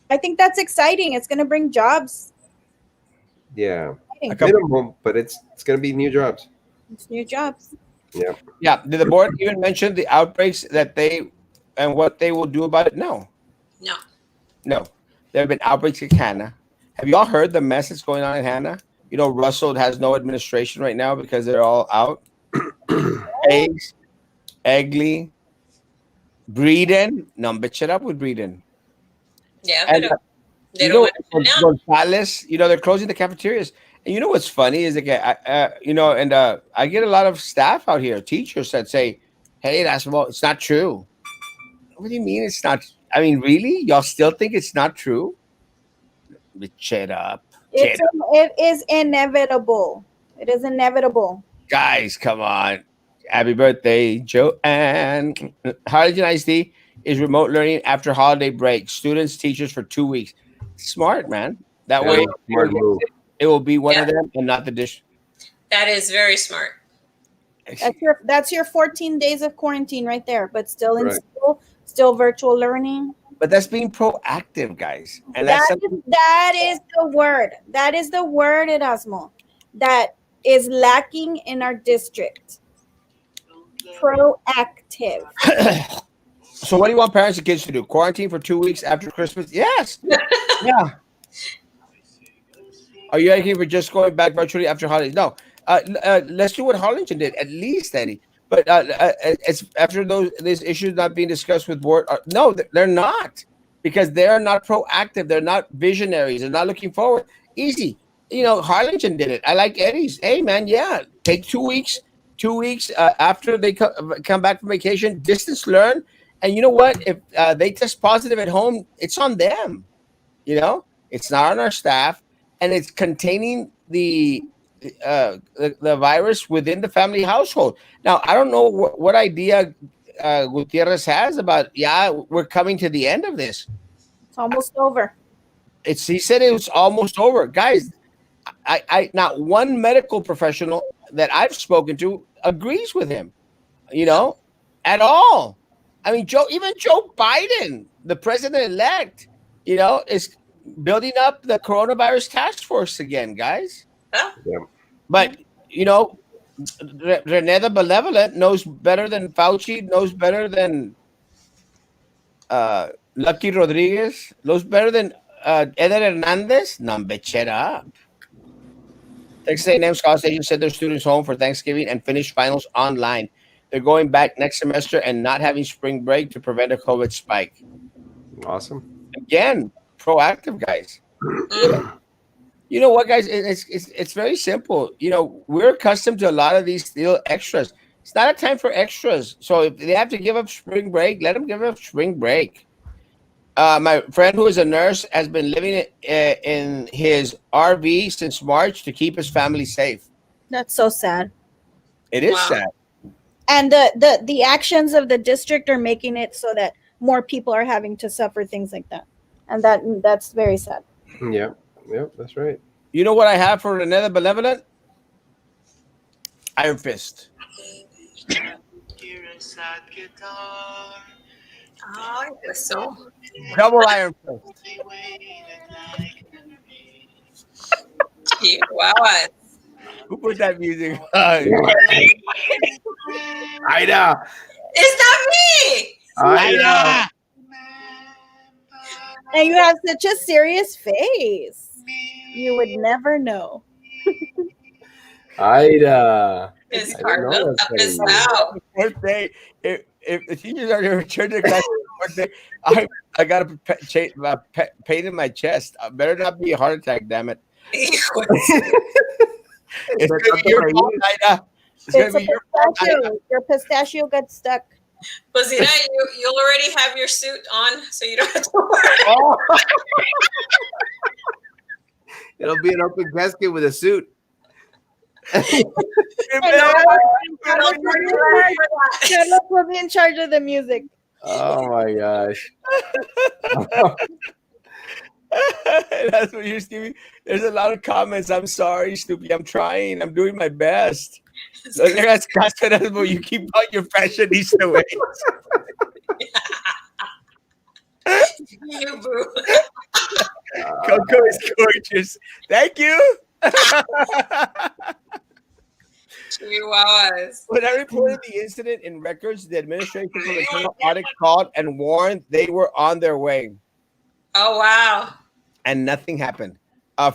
I think that's exciting. It's going to bring jobs. Yeah. Exciting. Minimum, but it's going to be new jobs. It's new jobs. Yeah. Yeah. Did the board even mention the outbreaks and what they will do about it? No. No. There have been outbreaks in Hannah. Have you all heard the mess that's going on in Hannah? Russell has no administration right now because they're all out. Eggs, Egley, Breeden. No, bitch it up with Breeden. Yeah, And they don't want to know. Gonzales, they're closing the cafeterias. And what's funny is that I get a lot of staff out here, teachers that say, "Hey, it's not true." What do you mean it's not? I mean, really? Y'all still think it's not true? Shut up. It is inevitable. It is inevitable. Guys, come on. Happy birthday, Joanne. Holiday Nice D is remote learning after holiday break. Students, teachers for 2 weeks. Smart, man. That way Smart move. it will be one of them and not the dish. That is very smart. That's your 14 days of quarantine right there, but still in school, still virtual learning. But that's being proactive, guys. And that is the word. That is the word, Erasmo, that is lacking in our district. Proactive. So what do you want parents and kids to do? Quarantine for 2 weeks after Christmas? Yes. Yeah. Are you asking for just going back virtually after holidays? No. Let's do what Harlingen did, at least, Eddie. But it's after these issues not being discussed with board. No, they're not, because they're not proactive. They're not visionaries. They're not looking forward. Easy. Harlingen did it. I like Eddie's. Hey, man, yeah, take 2 weeks. 2 weeks after they come back from vacation, distance learn. And you know what? If they test positive at home, it's on them. It's not on our staff, and it's containing the virus within the family household. Now, I don't know what idea Gutierrez has about. Yeah, we're coming to the end of this. It's almost over. He said it was almost over, guys. I not one medical professional that I've spoken to agrees with him, at all. I mean, even Joe Biden, the president elect, is building up the coronavirus task force again, guys. Huh? Yeah. But Rene the Benevolent knows better than Fauci, knows better than Lucky Rodriguez, knows better than Eder Hernandez. Number shut up. Texas A&M College Station sent their students home for Thanksgiving and finished finals online. They're going back next semester and not having spring break to prevent a COVID spike. Awesome. Again, proactive, guys. You know what, guys? It's very simple. We're accustomed to a lot of these little extras. It's not a time for extras. So if they have to give up spring break, let them give up spring break. My friend who is a nurse has been living in his RV since March to keep his family safe. That's so sad. It is Wow. sad. And the actions of the district are making it so that more people are having to suffer things like that. And that's very sad. Yeah. Yep. That's right. You know what I have for another benevolent? Iron Fist. Oh, so Double Iron Fist. cute. Wow. Who put that music on? Ida. It's not me. Ida. And you have such a serious face. You would never know. Ida. It's I hard know to that's up this funny. out. Birthday. If the teachers are to return to class for birthday, I got to pain in my chest. Better not be a heart attack, damn it. It's gonna be your fault, Ida. It's gonna It's a be your fault, Ida. pistachio. Your pistachio got stuck. But Zina, you'll already have your suit on, so you don't have to worry. Oh. It'll be an open casket with a suit. Carlos will be in charge of the music. Oh my gosh. That's what you're Stevie. There's a lot of comments. I'm sorry, Snoopy. I'm trying. I'm doing my best. So that's Erasmo. You keep on your fashionista ways. You boo. Coco is gorgeous. Thank you. Chihuahuas. When I reported the incident in records, the administration for the internal audit called and warned they were on their way, Oh wow. and nothing happened.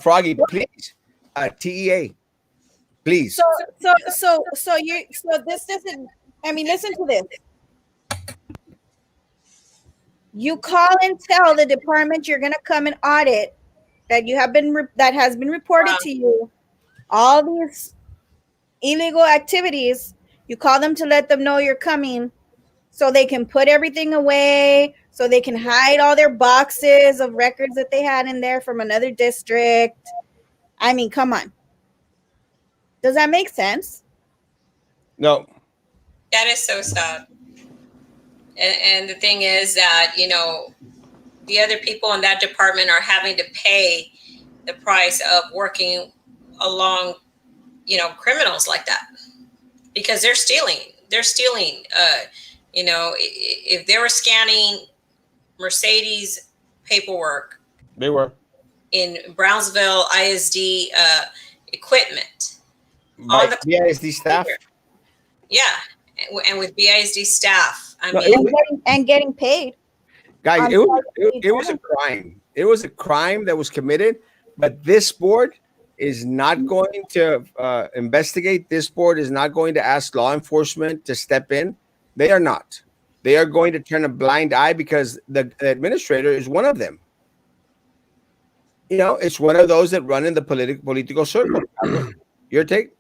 Froggy, please. TEA, please. So this doesn't. I mean, listen to this. You call and tell the department you're going to come and audit that you have been that has been reported to you. All these illegal activities. You call them to let them know you're coming, so they can put everything away, so they can hide all their boxes of records that they had in there from another district. I mean, come on. Does that make sense? No. That is so sad. And the thing is that, the other people in that department are having to pay the price of working along, criminals like that, because they're stealing. They're stealing. If they were scanning Mercedes paperwork, They were. in Brownsville ISD equipment, By on the BISD staff. yeah, and with BISD staff. I No, mean, And getting paid. Guys, On it was a crime. It was a crime that was committed, but this board is not going to investigate. This board is not going to ask law enforcement to step in. They are not. They are going to turn a blind eye because the administrator is one of them. It's one of those that run in the political circle. Your take?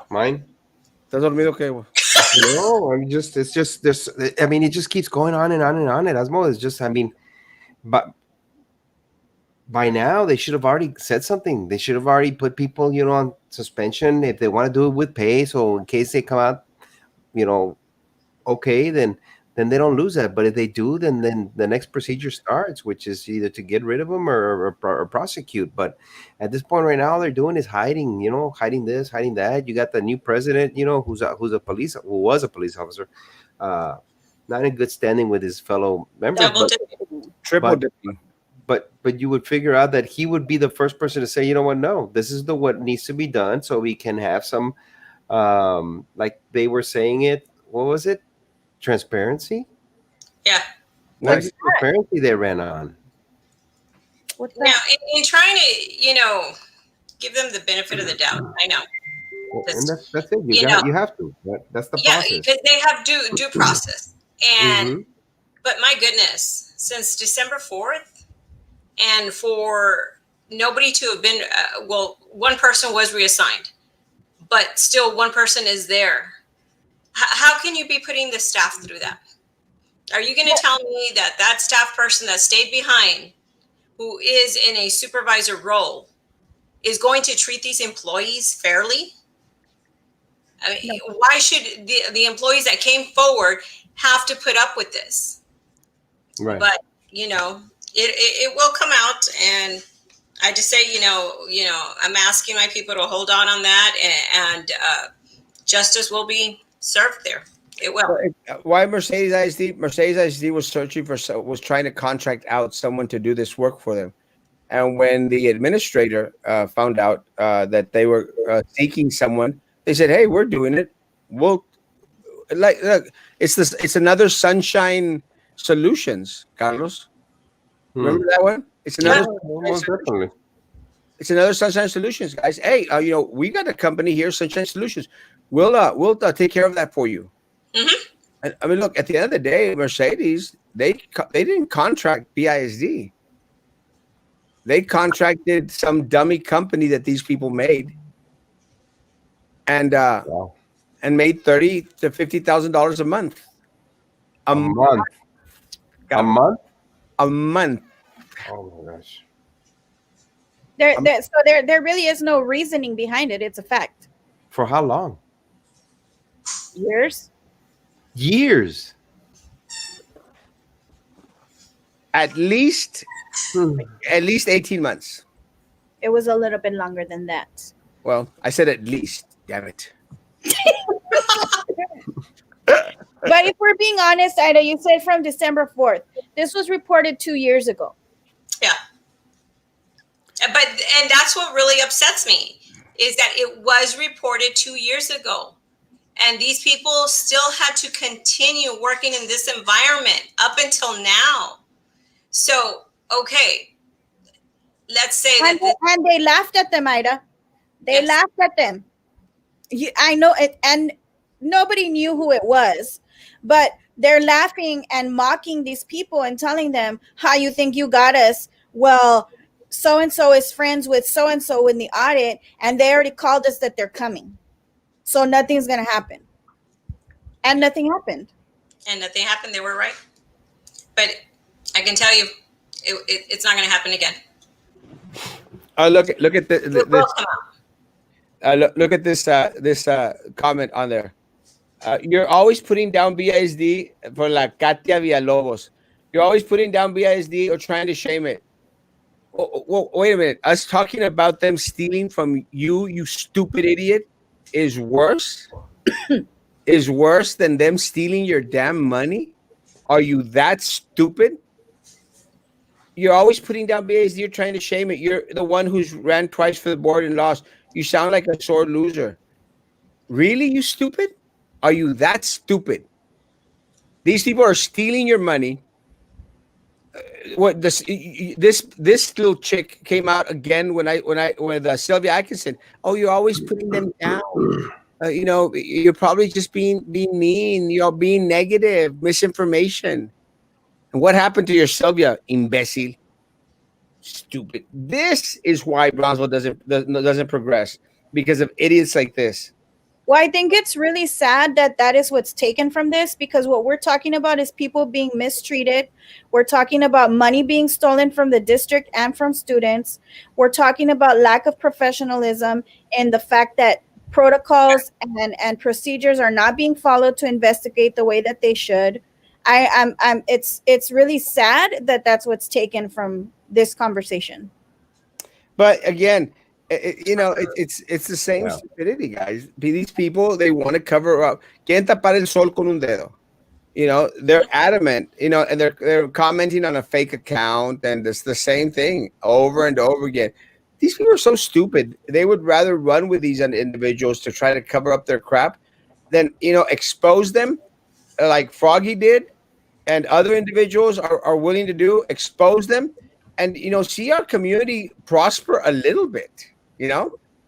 Mine. ¿Estás dormido qué, güey? No, I'm just. It's just. There's. I mean, it just keeps going on and on and on. Erasmo is just. I mean, but by now they should have already said something. They should have already put people, on suspension if they want to do it with pay. So in case they come out, you know, okay, then they don't lose that. But if they do, then the next procedure starts, which is either to get rid of them or prosecute. But at this point right now, all they're doing is hiding. Hiding this, hiding that. You got the new president, who was a police officer, uh, not in good standing with his fellow members, Double dipping. Triple but dipping. but you would figure out that he would be the first person to say, you know what, no, this is what needs to be done, so we can have some, like they were saying it. What was it? Transparency. Yeah. What's transparency they ran on? What's Now, that? in trying to, give them the benefit of the doubt, I know. And that's it. You know, You have to. That's the Yeah, process. because they have due process. And Mhm. but my goodness, since December 4th, and for nobody to have been, one person was reassigned, but still one person is there. How can you be putting the staff through that? Are you going to tell me that staff person that stayed behind, who is in a supervisor role, is going to treat these employees fairly? I mean, why should the employees that came forward have to put up with this? Right. But it will come out, and I just say, I'm asking my people to hold on that, and justice will be served there. It will. Why Mercedes ISD? Mercedes ISD was was trying to contract out someone to do this work for them, and when the administrator found out that they were seeking someone, they said, "Hey, we're doing it. We'll look. It's this. It's another Sunshine Solutions, Carlos. Remember that one? It's another. Most definitely. It's another Sunshine Solutions, guys. Hey, we got a company here, Sunshine Solutions. We'll take care of that for you. Mm-hmm. And, I mean, look, at the end of the day, Mercedes, they didn't contract BISD. They contracted some dummy company that these people made, and Wow. and made $30,000 to $50,000 a month. A month. A month. A month. Oh my gosh. There really is no reasoning behind it. It's a fact. For how long? Years. Years. At least 18 months. It was a little bit longer than that. Well, I said at least. Damn it. But if we're being honest, Ida, you said from December 4th. This was reported 2 years ago. Yeah. And that's what really upsets me, is that it was reported 2 years ago. And these people still had to continue working in this environment up until now. So, okay, let's say that. And they laughed at them, Ida. They laughed at them. I know it, and nobody knew who it was, but they're laughing and mocking these people and telling them, how you think you got us? Well, so-and-so is friends with so-and-so in the audit, and they already called us that they're coming. So nothing's going to happen. And nothing happened. And nothing happened. They were right. But I can tell you, it's not going to happen again. Look at It will come out. look at this comment on there. You're always putting down BISD for la Katia Villalobos. You're always putting down BISD or trying to shame it. Wait a minute. Us talking about them stealing from you stupid idiot, is worse? Is worse than them stealing your damn money? Are you that stupid? You're always putting down BISD. You're trying to shame it. You're the one who's ran twice for the board and lost. You sound like a sore loser. Really, you stupid? Are you that stupid? These people are stealing your money. What this little chick came out again when Sylvia Atkinson. Oh, you're always putting them down. You're probably just being mean. You're being negative, misinformation. And what happened to your Sylvia, imbecile? Stupid. This is why Brownsville doesn't progress because of idiots like this. Well, I think it's really sad that that is what's taken from this, because what we're talking about is people being mistreated. We're talking about money being stolen from the district and from students. We're talking about lack of professionalism and the fact that protocols and procedures are not being followed to investigate the way that they should. It's really sad that that's what's taken from this conversation. But again, it's the same Yeah. stupidity, guys. These people, they want to cover up. Quieren tapar el sol con un dedo. They're adamant. And they're commenting on a fake account, and it's the same thing over and over again. These people are so stupid. They would rather run with these individuals to try to cover up their crap than expose them, like Froggy did, and other individuals are willing to do. Expose them, and see our community prosper a little bit.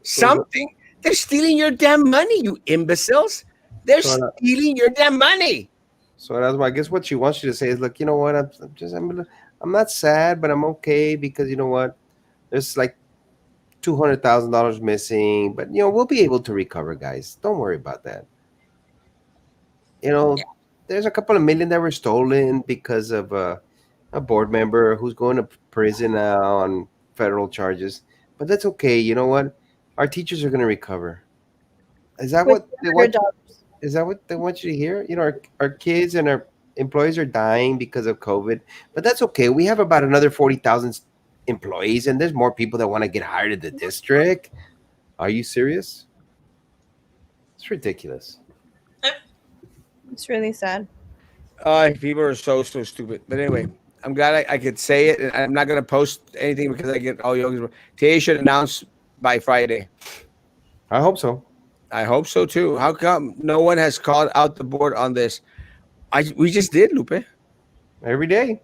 Something. They're stealing your damn money, you imbeciles. They're So, stealing your damn money. so that's why I guess what she wants you to say is, look, you know what? I'm not sad, but I'm okay because you know what? There's like $200,000 missing, but we'll be able to recover, guys. Don't worry about that. You know, there's a couple of million that were stolen because of a board member who's going to prison now on federal charges. But that's okay. You know what? Our teachers are going to recover. Is that With what they want? $100. Is that what they want you to hear? Our kids and our employees are dying because of COVID, but that's okay. We have about another 40,000 employees, and there's more people that want to get hired at the district. Are you serious? It's ridiculous. It's really sad. People are so stupid. But anyway, I'm glad I could say it, and I'm not gonna post anything because I get all yogis. TA should announce by Friday. I hope so. I hope so too. How come no one has called out the board on this? We just did, Lupe. Every day.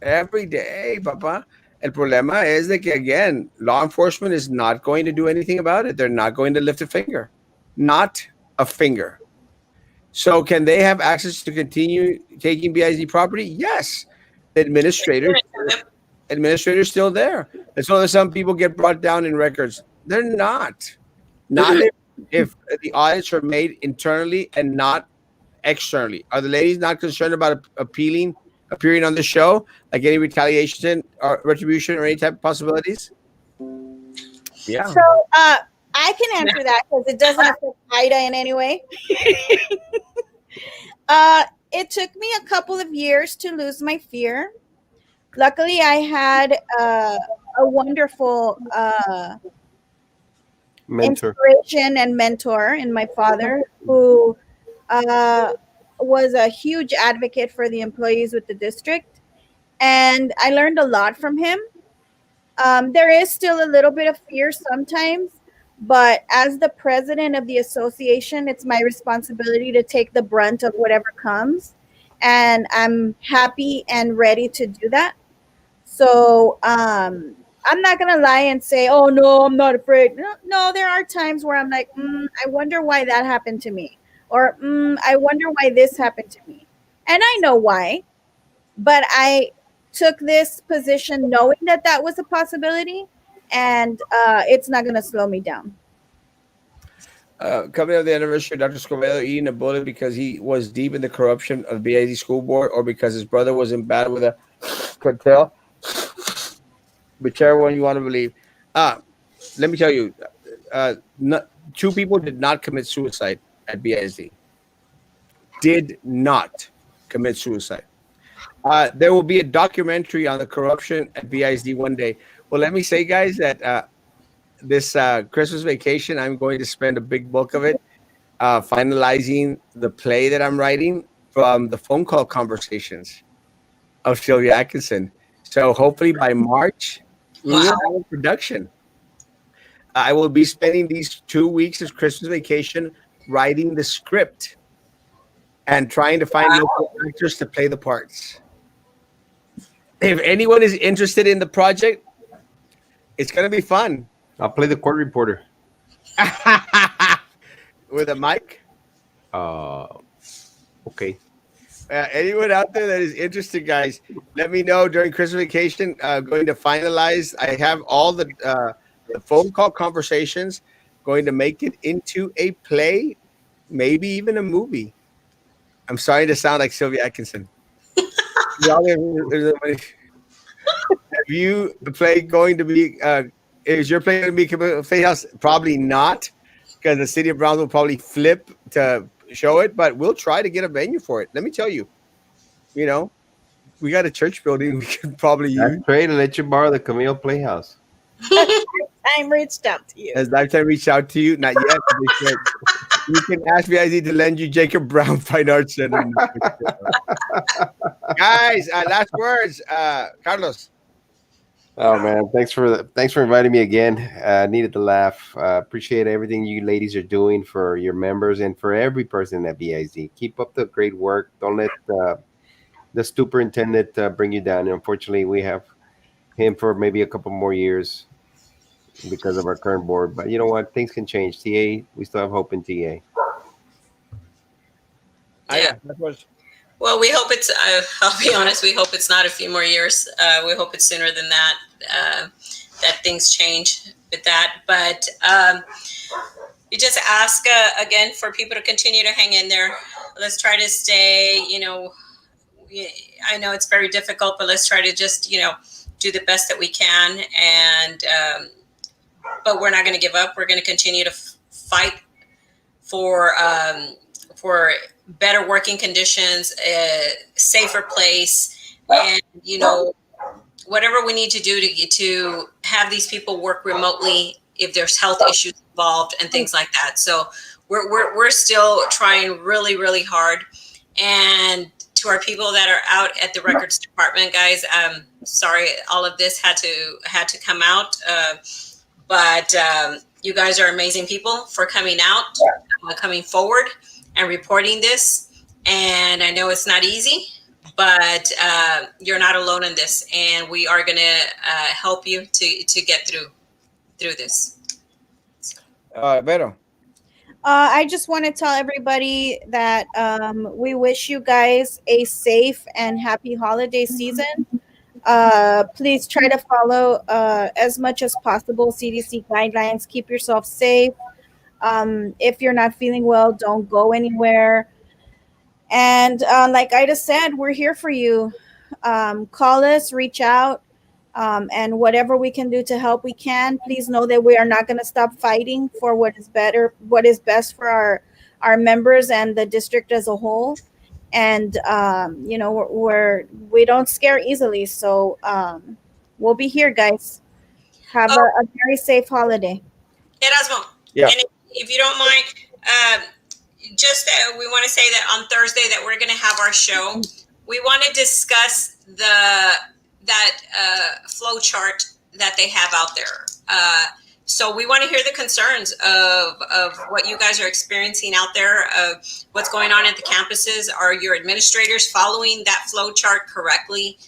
Every day, Papa. El problema is that, again, law enforcement is not going to do anything about it. They're not going to lift a finger. Not a finger. So can they have access to continue taking BIZ property? Yes. The administrator's still there. And so that some people get brought down in records. They're not. Not if the audits are made internally and not externally. Are the ladies not concerned about appearing on the show, like any retaliation or retribution or any type of possibilities? Yeah. So I can answer that because it doesn't affect Ida in any way. It took me a couple of years to lose my fear. Luckily, I had a wonderful Mentor. inspiration and mentor in my father, who was a huge advocate for the employees with the district. And I learned a lot from him. There is still a little bit of fear sometimes, but as the president of the association, it's my responsibility to take the brunt of whatever comes. And I'm happy and ready to do that. So I'm not going to lie and say, oh, no, I'm not afraid. No, there are times where I'm like, I wonder why that happened to me. Or I wonder why this happened to me. And I know why. But I took this position knowing that that was a possibility, and it's not going to slow me down. Coming up the anniversary of Dr. Escobedo eating a bullet because he was deep in the corruption of BIZ school board, or because his brother was in bad with a cartel. Whichever one you want to believe. Let me tell you, two people did not commit suicide at BIZ. Did not commit suicide. There will be a documentary on the corruption at BISD one day. Well, let me say, guys, that this Christmas vacation, I'm going to spend a big bulk of it finalizing the play that I'm writing from the phone call conversations of Sylvia Atkinson. So hopefully by March, we will have a production. I will be spending these 2 weeks of Christmas vacation writing the script and trying to find local actors to play the parts. If anyone is interested in the project, it's going to be fun. I'll play the court reporter. With a mic? Okay. Anyone out there that is interested, guys, let me know during Christmas vacation. Going to finalize. I have all the phone call conversations. Going to make it into a play, maybe even a movie. I'm starting to sound like Sylvia Atkinson. Y'all have you the play going to be? Is your play going to be a play house? Probably not, because the city of Browns will probably flip to show it. But we'll try to get a venue for it. Let me tell you, you know, we got a church building we could probably That's use. great. And let you borrow the Camille Playhouse. Time reached out to you. Has Lifetime reached out to you? Not yet. They said, you can ask VIZ to lend you Jacob Brown Fine Arts Center. Guys, last words. Carlos. Oh man, thanks for inviting me again. Needed to laugh. Appreciate everything you ladies are doing for your members and for every person at BIZ. Keep up the great work. Don't let the superintendent bring you down. Unfortunately, we have him for maybe a couple more years because of our current board. But you know what? Things can change. TA, we still have hope in TA. Yeah. That was Well, we hope it's. I'll be honest. We hope it's not a few more years. We hope it's sooner than that. That things change with that. But you just ask again for people to continue to hang in there. Let's try to stay. I know it's very difficult, but let's try to just do the best that we can. And but we're not going to give up. We're going to continue to fight for better working conditions, a safer place, and whatever we need to do to have these people work remotely if there's health issues involved and things like that. So we're still trying really, really hard. And to our people that are out at the records department, guys, I'm sorry all of this had to come out, but you guys are amazing people for coming out, coming forward and reporting this. And I know it's not easy, but you're not alone in this, and we are going to help you to get through this. Vero. I just want to tell everybody that we wish you guys a safe and happy holiday season. Please try to follow as much as possible CDC guidelines. Keep yourself safe. If you're not feeling well, don't go anywhere. And like Ida said, we're here for you. Call us, reach out, and whatever we can do to help, we can. Please know that we are not going to stop fighting for what is best for our members and the district as a whole. And we don't scare easily, so we'll be here, guys. Have a very safe holiday. Erasmo, Yeah. and if you don't mind, just we want to say that on Thursday that we're going to have our show. We want to discuss that flow chart that they have out there. So we want to hear the concerns of what you guys are experiencing out there, of what's going on at the campuses. Are your administrators following that flow chart correctly?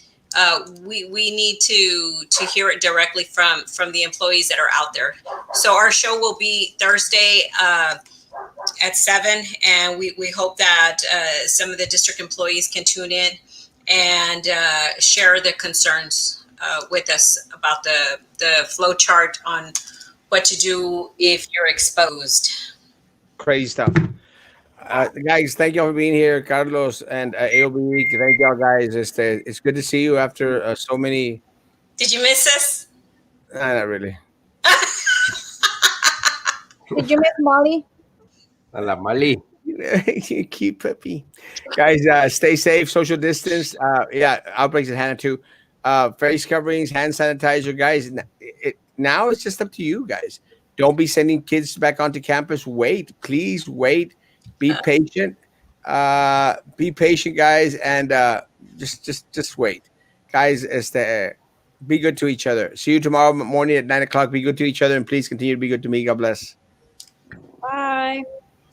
We need to hear it directly from the employees that are out there. So our show will be Thursday at 7, and we hope that some of the district employees can tune in and share the concerns with us about the flow chart on what to do if you're exposed. Crazy stuff. Guys, thank y'all for being here. Carlos and AOB, thank y'all, guys. It's good to see you after so many. Did you miss us? Not really. Did you miss Molly? A la Mali. Cute puppy. Guys, stay safe, social distance. Outbreaks in Hannah too. Face coverings, hand sanitizer, guys. Now it's just up to you guys. Don't be sending kids back onto campus. Wait, please wait. Be patient. Be patient, guys, and just wait, guys. Be good to each other. See you tomorrow morning at 9 o'clock. Be good to each other, and please continue to be good to me. God bless. Bye.